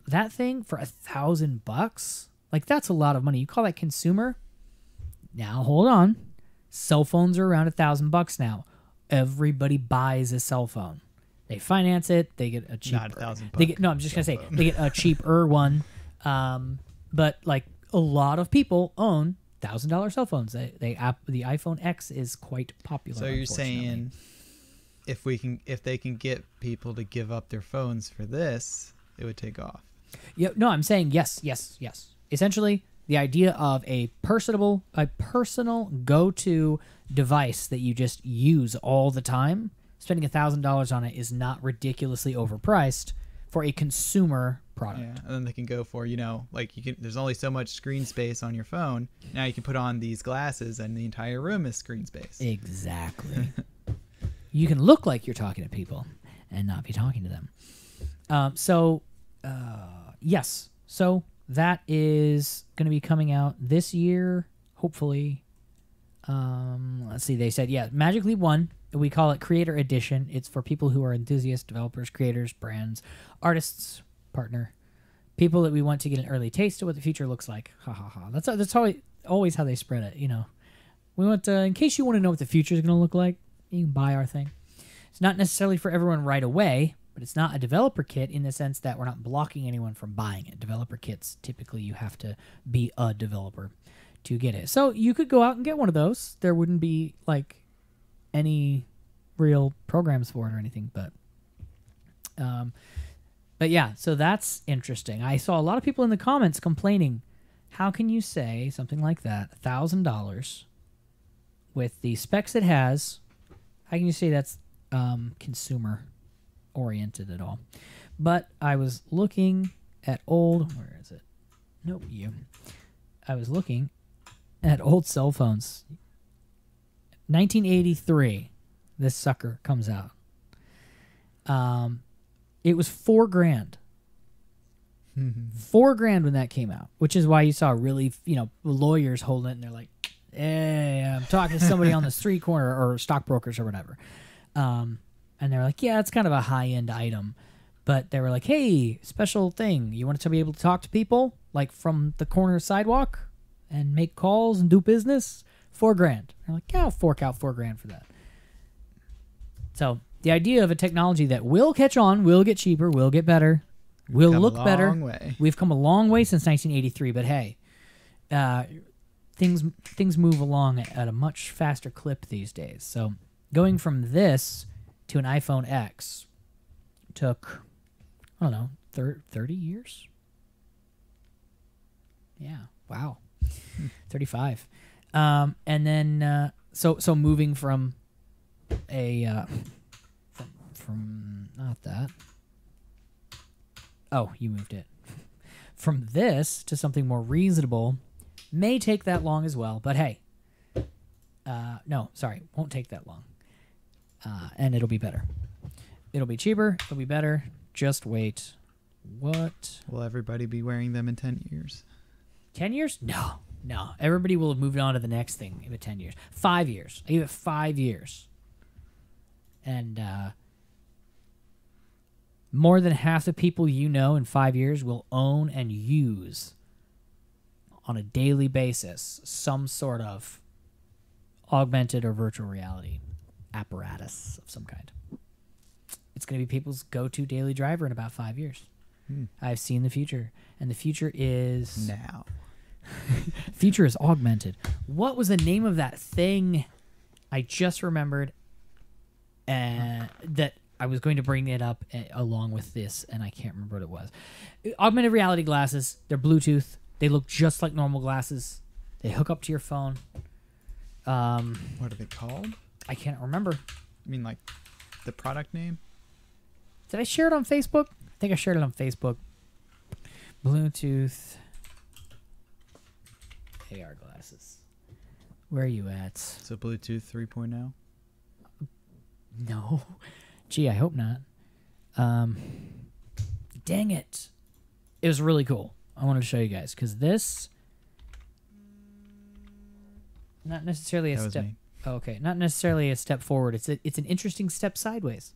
that thing for $1,000? Like, that's a lot of money. You call that consumer? Now hold on. Cell phones are around $1,000 now. Everybody buys a cell phone. They finance it. They get a cheaper. Not $1,000. They get, no, I'm just gonna say they get a cheaper one. But like a lot of people own $1,000 cell phones. The iPhone X is quite popular. So you're saying, if they can get people to give up their phones for this, it would take off. Yeah, no, I'm saying yes. Essentially, the idea of a personal go-to device that you just use all the time, spending $1,000 on it is not ridiculously overpriced for a consumer product. Yeah, and then they can go for, you know, like there's only so much screen space on your phone. Now you can put on these glasses and the entire room is screen space. Exactly. You can look like you're talking to people and not be talking to them. Yes. So that is going to be coming out this year, hopefully. Let's see. They said, yeah, Magic Leap 1, we call it Creator Edition. It's for people who are enthusiasts, developers, creators, brands, artists, partner, people that we want to get an early taste of what the future looks like. Ha ha ha. That's always how they spread it, you know. We want in case you want to know what the future is going to look like, you can buy our thing. It's not necessarily for everyone right away, but it's not a developer kit in the sense that we're not blocking anyone from buying it. Developer kits, typically you have to be a developer to get it. So you could go out and get one of those. There wouldn't be like any real programs for it or anything, but yeah, so that's interesting. I saw a lot of people in the comments complaining, how can you say something like that, $1,000 with the specs it has? How can you say that's consumer oriented at all? But I was looking at where is it? Nope, I was looking at old cell phones. 1983, this sucker comes out. It was $4,000. $4,000 when that came out, which is why you saw really, lawyers holding it and they're like, "Hey, I'm talking to somebody on the street corner," or stockbrokers or whatever. And they were like, "Yeah, it's kind of a high-end item." But they were like, "Hey, special thing. You want to be able to talk to people like from the corner sidewalk and make calls and do business? $4,000." They're like, "Yeah, I'll fork out $4,000 for that." So the idea of a technology that will catch on, will get cheaper, will get better, will look better. We've come a long way since 1983. But hey, things move along at a much faster clip these days. So going from this to an iPhone X took, I don't know, 30 years? Yeah, wow. 35. And then, so moving from from not that. Oh, you moved it. From this to something more reasonable may take that long as well, but hey, No, sorry, won't take that long. And it'll be better. It'll be cheaper. It'll be better. Just wait. What? Will everybody be wearing them in 10 years? 10 years? No. Everybody will have moved on to the next thing in 10 years. 5 years. I give it 5 years. And more than half the people you know in 5 years will own and use on a daily basis some sort of augmented or virtual reality apparatus of some kind. It's going to be people's go-to daily driver in about 5 years. I've seen the future, and the future is Now. future is augmented. What was the name of that thing? I just remembered that I was going to bring it up along with this, and I can't remember what it was. Augmented reality glasses. They're Bluetooth. They look just like normal glasses. They hook up to your phone. What are they called? I can't remember. I mean, like the product name? Did I share it on Facebook? I think I shared it on Facebook. Bluetooth AR glasses. Where are you at? So Bluetooth 3.0? No. Gee, I hope not. Dang it. It was really cool. I wanted to show you guys because this, not necessarily a That was step. me. Oh, okay, not necessarily a step forward. It's an interesting step sideways.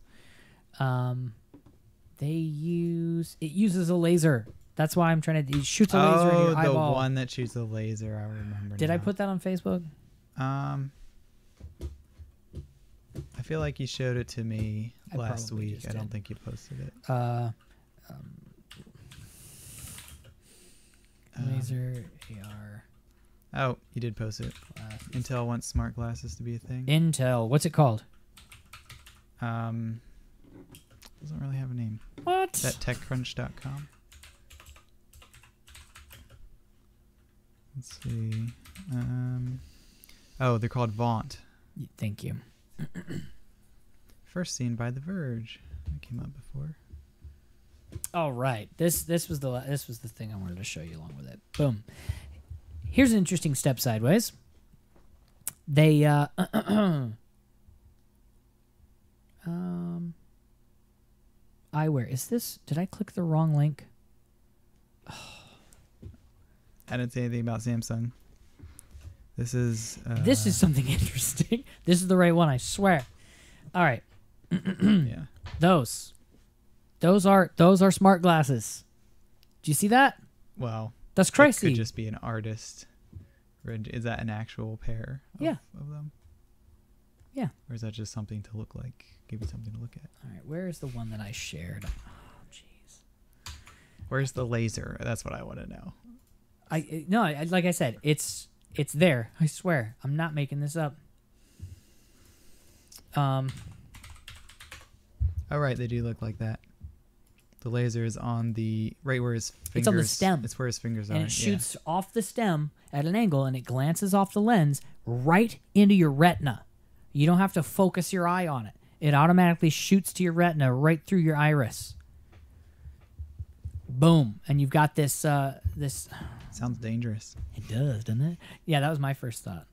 It uses a laser. That's why I'm trying to. It shoots a laser into your the eyeball. one that shoots a laser. I remember. Did I now. put that on Facebook? I feel like you showed it to me I last probably week. just I don't did. think you posted it. Laser AR Oh, you did post it. glasses. Intel wants smart glasses to be a thing. Intel. What's it called? Doesn't really have a name. What? Is that TechCrunch.com? Let's see. Oh, they're called Vaunt. Thank you. First seen by The Verge. That came up before. All right. This was the thing I wanted to show you along with it. Boom. Here's an interesting step sideways. They eyewear. Is this? Did I click the wrong link? I didn't say anything about Samsung. This is. This is something interesting. This is the right one, I swear. All right. Yeah. Those are smart glasses. Do you see that? Well, That's it crazy. could just be an artist. Is that an actual pair of, Yeah. of them? Yeah. Or is that just something to look like? Give you something to look at. All right. Where is the one that I shared? Oh, jeez. Where's the laser? That's what I want to know. Like I said, it's there. I swear, I'm not making this up. Oh, right. They do look like that. The laser is on the right where his fingers. It's on the stem. It's where his fingers are. And it shoots off the stem at an angle, and it glances off the lens right into your retina. You don't have to focus your eye on it. It automatically shoots to your retina right through your iris. Boom, and you've got this. This Sounds dangerous. it does, doesn't it? Yeah, that was my first thought.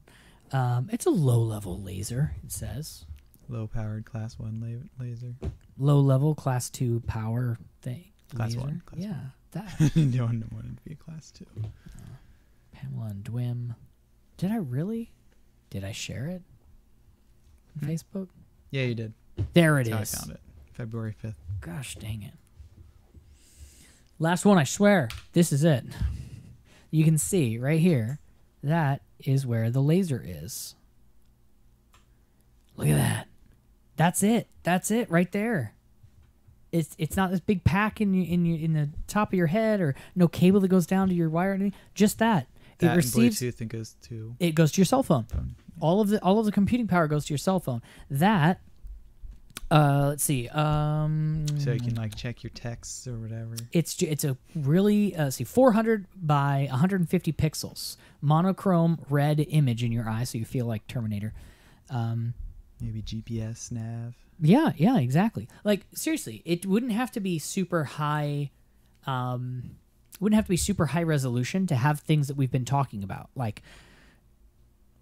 It's a low-level laser. It says Low-powered class 1 laser. low-level class 2 power thing. Class laser. 1. Class Yeah, 1. that. You don't want it to be a class 2. Pamela and Dwim. Did I really? Did I share it on Facebook? Yeah, you did. There it That's is. how I found it. February 5th. Gosh dang it. Last one, I swear. This is it. You can see right here. That is where the laser is. Look at that. That's it. That's it right there. It's not this big pack in the top of your head or no cable that goes down to your wire or anything. Just that. That It receives. and Bluetooth and goes to It goes to your cell phone. phone. All of the computing power goes to your cell phone. That. Let's see. So you can like check your texts or whatever. It's a really 400 by 150 pixels monochrome red image in your eye, so you feel like Terminator. Maybe GPS nav. Yeah, exactly. Like seriously, it wouldn't have to be super high. Wouldn't have to be super high resolution to have things that we've been talking about, like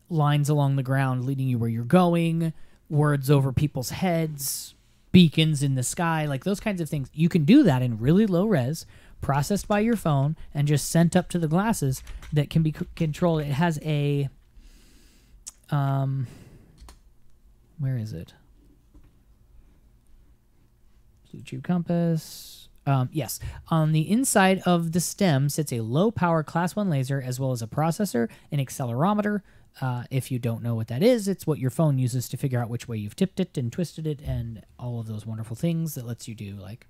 lines along the ground leading you where you're going, words over people's heads, beacons in the sky, like those kinds of things. You can do that in really low res, processed by your phone, and just sent up to the glasses that can be controlled. It has a, where is it? Bluetooth compass. Yes. On the inside of the stem sits a low-power Class 1 laser, as well as a processor, an accelerometer. If you don't know what that is, it's what your phone uses to figure out which way you've tipped it and twisted it and all of those wonderful things that lets you do, like,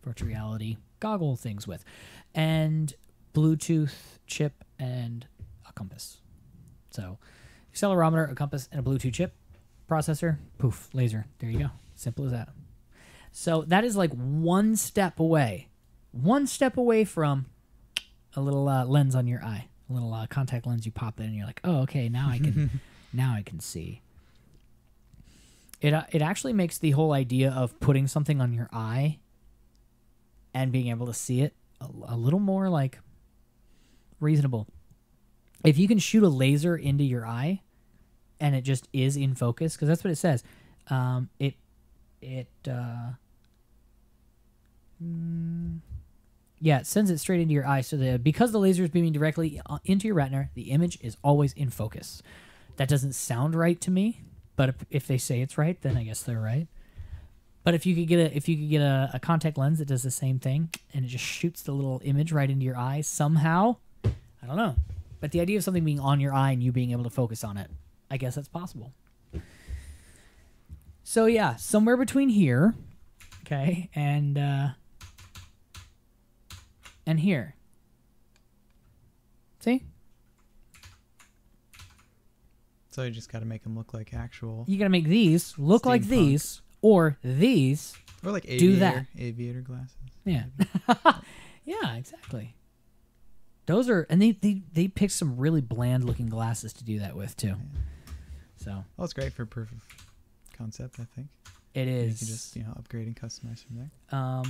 virtual reality goggle things with. And Bluetooth chip and a compass. So, accelerometer, a compass, and a Bluetooth chip. Processor, poof, laser. There you go. Simple as that. So that is like one step away from a little lens on your eye, a little contact lens. You pop in, and you're like, oh, okay, now I can, now I can see. It actually makes the whole idea of putting something on your eye and being able to see it a little more like reasonable. If you can shoot a laser into your eye, and it just is in focus, because that's what it says. It sends it straight into your eye, so that because the laser is beaming directly into your retina, the image is always in focus. That doesn't sound right to me, but if they say it's right, then I guess they're right. But if you could get a contact lens that does the same thing, and it just shoots the little image right into your eye somehow, I don't know. But the idea of something being on your eye and you being able to focus on it, I guess that's possible. So yeah, somewhere between here, okay, and here. See? So you just got to make them look like actual. You got to make these look like these, or these. Or like aviator glasses. Yeah. Yeah, exactly. Those are, and they picked some really bland looking glasses to do that with too. Yeah. So. Well, it's great for proof of concept, I think. It is. You can just upgrade and customize from there.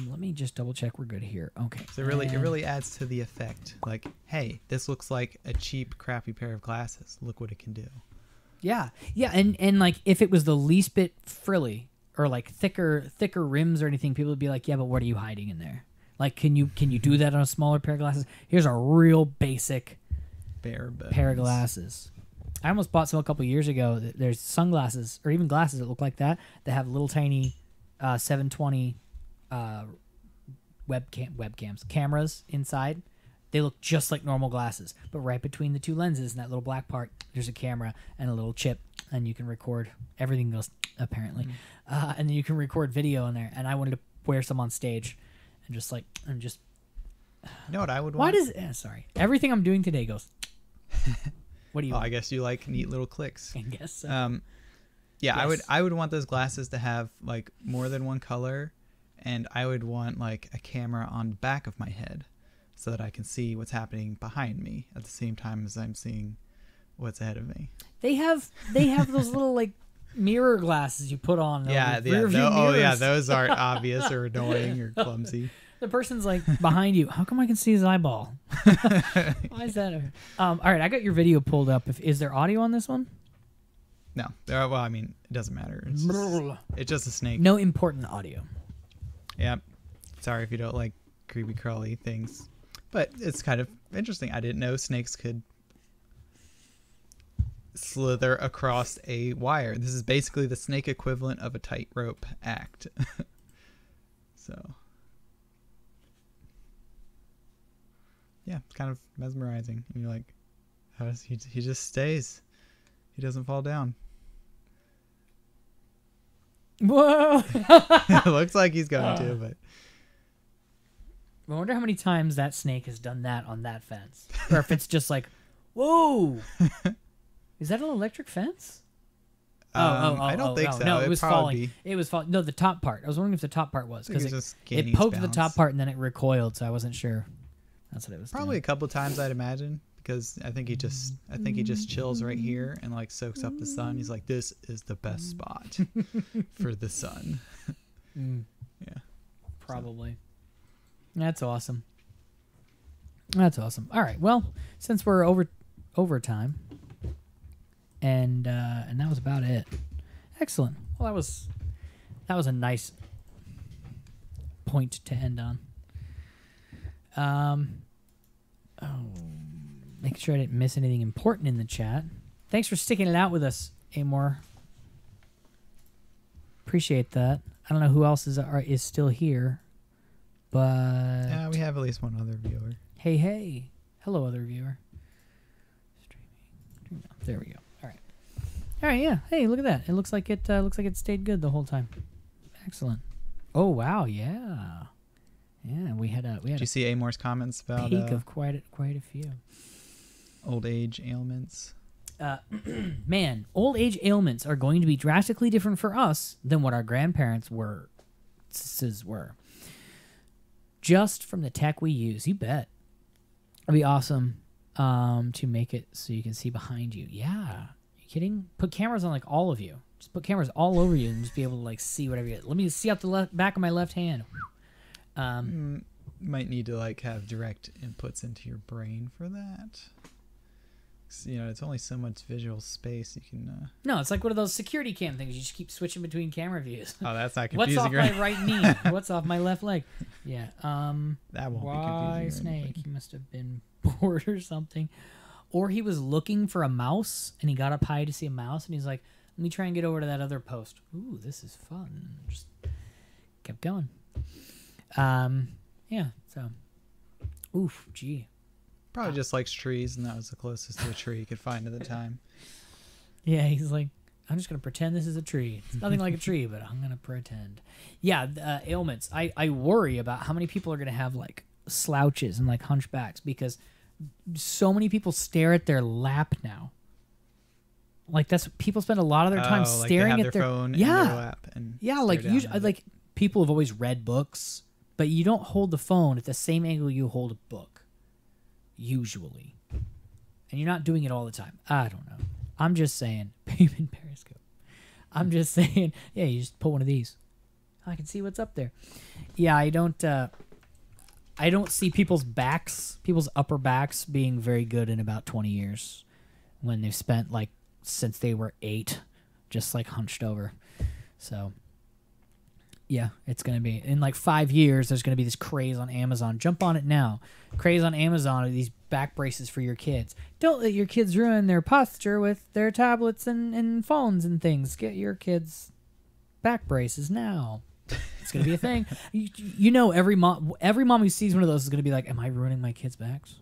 Let me just double check we're good here. Okay. So it really adds to the effect. Like, hey, this looks like a cheap, crappy pair of glasses. Look what it can do. Yeah, yeah, and like if it was the least bit frilly or like thicker rims or anything, people would be like, yeah, but what are you hiding in there? Like, can you do that on a smaller pair of glasses? Here's a real basic pair of glasses. I almost bought some a couple years ago. There's sunglasses or even glasses that look like that have little tiny 720 cameras inside. They look just like normal glasses, but right between the two lenses and that little black part, there's a camera and a little chip, and you can record. Everything goes, apparently. And then you can record video in there. And I wanted to wear some on stage and just. You know what I would Why want? Sorry. Everything I'm doing today goes. What do you want? I guess you like neat little clicks. I guess so. Yeah, Yes. I would want those glasses to have like more than one color, and I would want like a camera on the back of my head, so that I can see what's happening behind me at the same time as I'm seeing what's ahead of me. They have those little like mirror glasses you put on. Those aren't obvious or annoying or clumsy. The person's like behind you. How come I can see his eyeball? Why is that? All right, I got your video pulled up. Is there audio on this one? No. Well, I mean, it doesn't matter. It's just a snake. No important audio. Yeah. Sorry if you don't like creepy crawly things. But it's kind of interesting. I didn't know snakes could slither across a wire. This is basically the snake equivalent of a tightrope act. So, yeah, it's kind of mesmerizing. And you're like, how does he just stays. He doesn't fall down. Whoa! It looks like he's going to, but I wonder how many times that snake has done that on that fence. Or if it's just like, whoa! Is that an electric fence? I don't think so. No, it was falling. Be. It was falling. No, the top part. I was wondering if the top part was. Because it poked the top part and then it recoiled, so I wasn't sure. That's what it was Probably doing. a couple times, I'd imagine. Because I think he just chills right here and like soaks up the sun. He's like, this is the best spot for the sun. Yeah. Probably. That's awesome. That's awesome. All right. Well, since we're over time, and that was about it. Excellent. Well, that was a nice point to end on. Making sure I didn't miss anything important in the chat. Thanks for sticking it out with us, Amor. Appreciate that. I don't know who else is still here, but Yeah, we have at least one other viewer. hey, hello, other viewer. Streaming. There we go. All right, yeah. Hey, look at that. It looks like it stayed good the whole time. Excellent. Oh wow, yeah. We had Did you see Amor's comments about peak of quite a few. Old age ailments? Man, old age ailments are going to be drastically different for us than what our grandparents were. Just from the tech we use, you bet. It'd be awesome to make it so you can see behind you. Yeah. Kidding? Put cameras on like all of you. Just put cameras all over you and just be able to like see whatever you. Let me see out the back of my left hand. Might need to like have direct inputs into your brain for that. 'Cause, it's only so much visual space you can. No, it's like one of those security cam things. You just keep switching between camera views. Oh, that's not What's confusing. off right? my right knee? What's off my left leg? Yeah. That won't Why be confusing. or snake? anything. He must have been bored or something. Or he was looking for a mouse and he got up high to see a mouse and he's like, let me try and get over to that other post. Ooh, this is fun. Just kept going. Yeah, so. Oof, gee. Probably just likes trees, and that was the closest to a tree he could find at the time. Yeah, he's like, I'm just going to pretend this is a tree. It's nothing like a tree, but I'm going to pretend. Yeah, ailments. I worry about how many people are going to have like slouches and like hunchbacks because so many people stare at their lap now. Like that's people spend a lot of their time like staring they have at their phone yeah in their lap and yeah stare like down usually at it. like people have always read books, but you don't hold the phone at the same angle you hold a book usually, and you're not doing it all the time. I don't know. I'm just saying. Payment Periscope. I'm just saying. Yeah, you just put one of these. I can see what's up there. Yeah, I don't see people's upper backs being very good in about 20 years when they've spent like since they were 8 just like hunched over. So yeah, it's going to be in like 5 years there's going to be this craze on Amazon. Jump on it now. Craze on Amazon of these back braces for your kids. Don't let your kids ruin their posture with their tablets and phones and things. Get your kids back braces now. It's gonna be a thing. Every mom who sees one of those is gonna be like, "Am I ruining my kids' backs?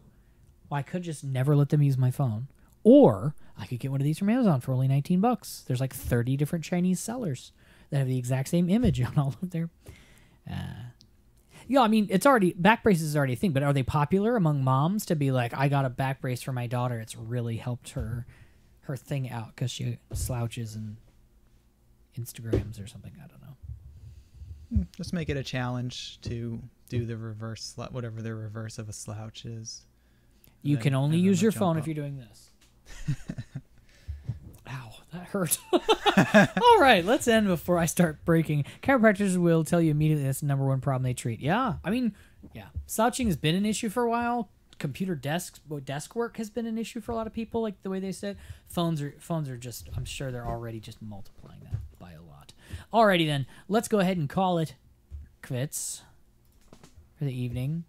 Well, I could just never let them use my phone, or I could get one of these from Amazon for only $19. There's like 30 different Chinese sellers that have the exact same image on all of their. I mean, it's already back braces is already a thing, but are they popular among moms to be like, I got a back brace for my daughter. It's really helped her thing out because she slouches and Instagrams or something. I don't know. Just make it a challenge to do the reverse, whatever the reverse of a slouch is. You Then can only everyone use will your jump phone up. if you're doing this. Ow, that hurt. All right, let's end before I start breaking. Chiropractors will tell you immediately that's the number one problem they treat. Yeah, I mean, yeah. Slouching has been an issue for a while. Computer desk work has been an issue for a lot of people, like the way they said. Phones are just, I'm sure they're already just multiplying that by a lot. Alrighty then, let's go ahead and call it quits for the evening.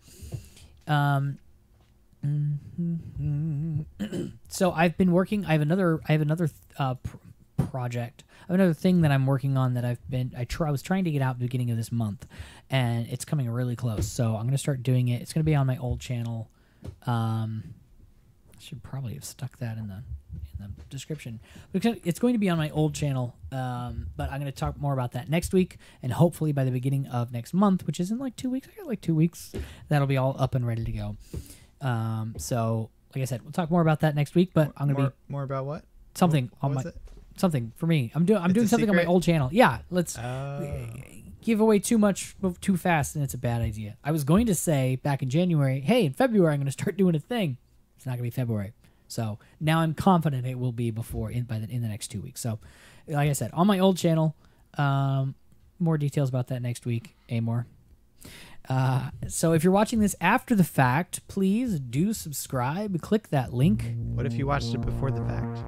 So I've been working. I have another project. I have another thing that I'm working on that I was trying to get out at the beginning of this month, and it's coming really close. So I'm gonna start doing it. It's gonna be on my old channel. I should probably have stuck that in the description. It's going to be on my old channel, but I'm going to talk more about that next week, and hopefully by the beginning of next month, which is in like 2 weeks. I got like 2 weeks. That'll be all up and ready to go. So, like I said, we'll talk more about that next week. But I'm going to be more about what? something What on was my it? something for me. I'm doing a something on my secret? old channel. Yeah, let's Oh. give away too much too fast, and it's a bad idea. I was going to say back in January, hey, in February I'm going to start doing a thing. It's not going to be February. So now I'm confident it will be in the next 2 weeks. So, like I said, on my old channel, more details about that next week. Amor. So if you're watching this after the fact, please do subscribe. Click that link. What if you watched it before the fact?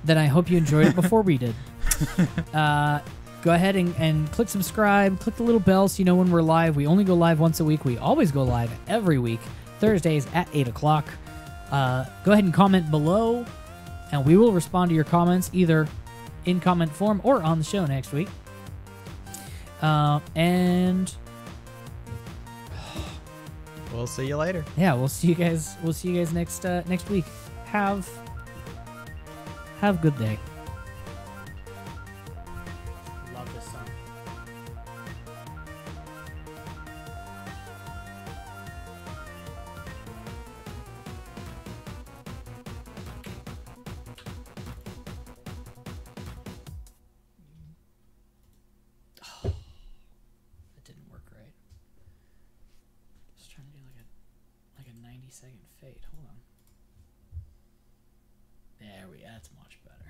then I hope you enjoyed it before we did. Go ahead and click subscribe, click the little bell so you know when we're live. We only go live once a week. We always go live every week, Thursdays at 8 o'clock. Go ahead and comment below, and we will respond to your comments either in comment form or on the show next week. And We'll see you later. yeah, we'll see you guys. We'll see you guys next week. Have a good day. Love this song. That didn't work right. Just trying to do like a 90-second fade. Hold on. There we. That's much better.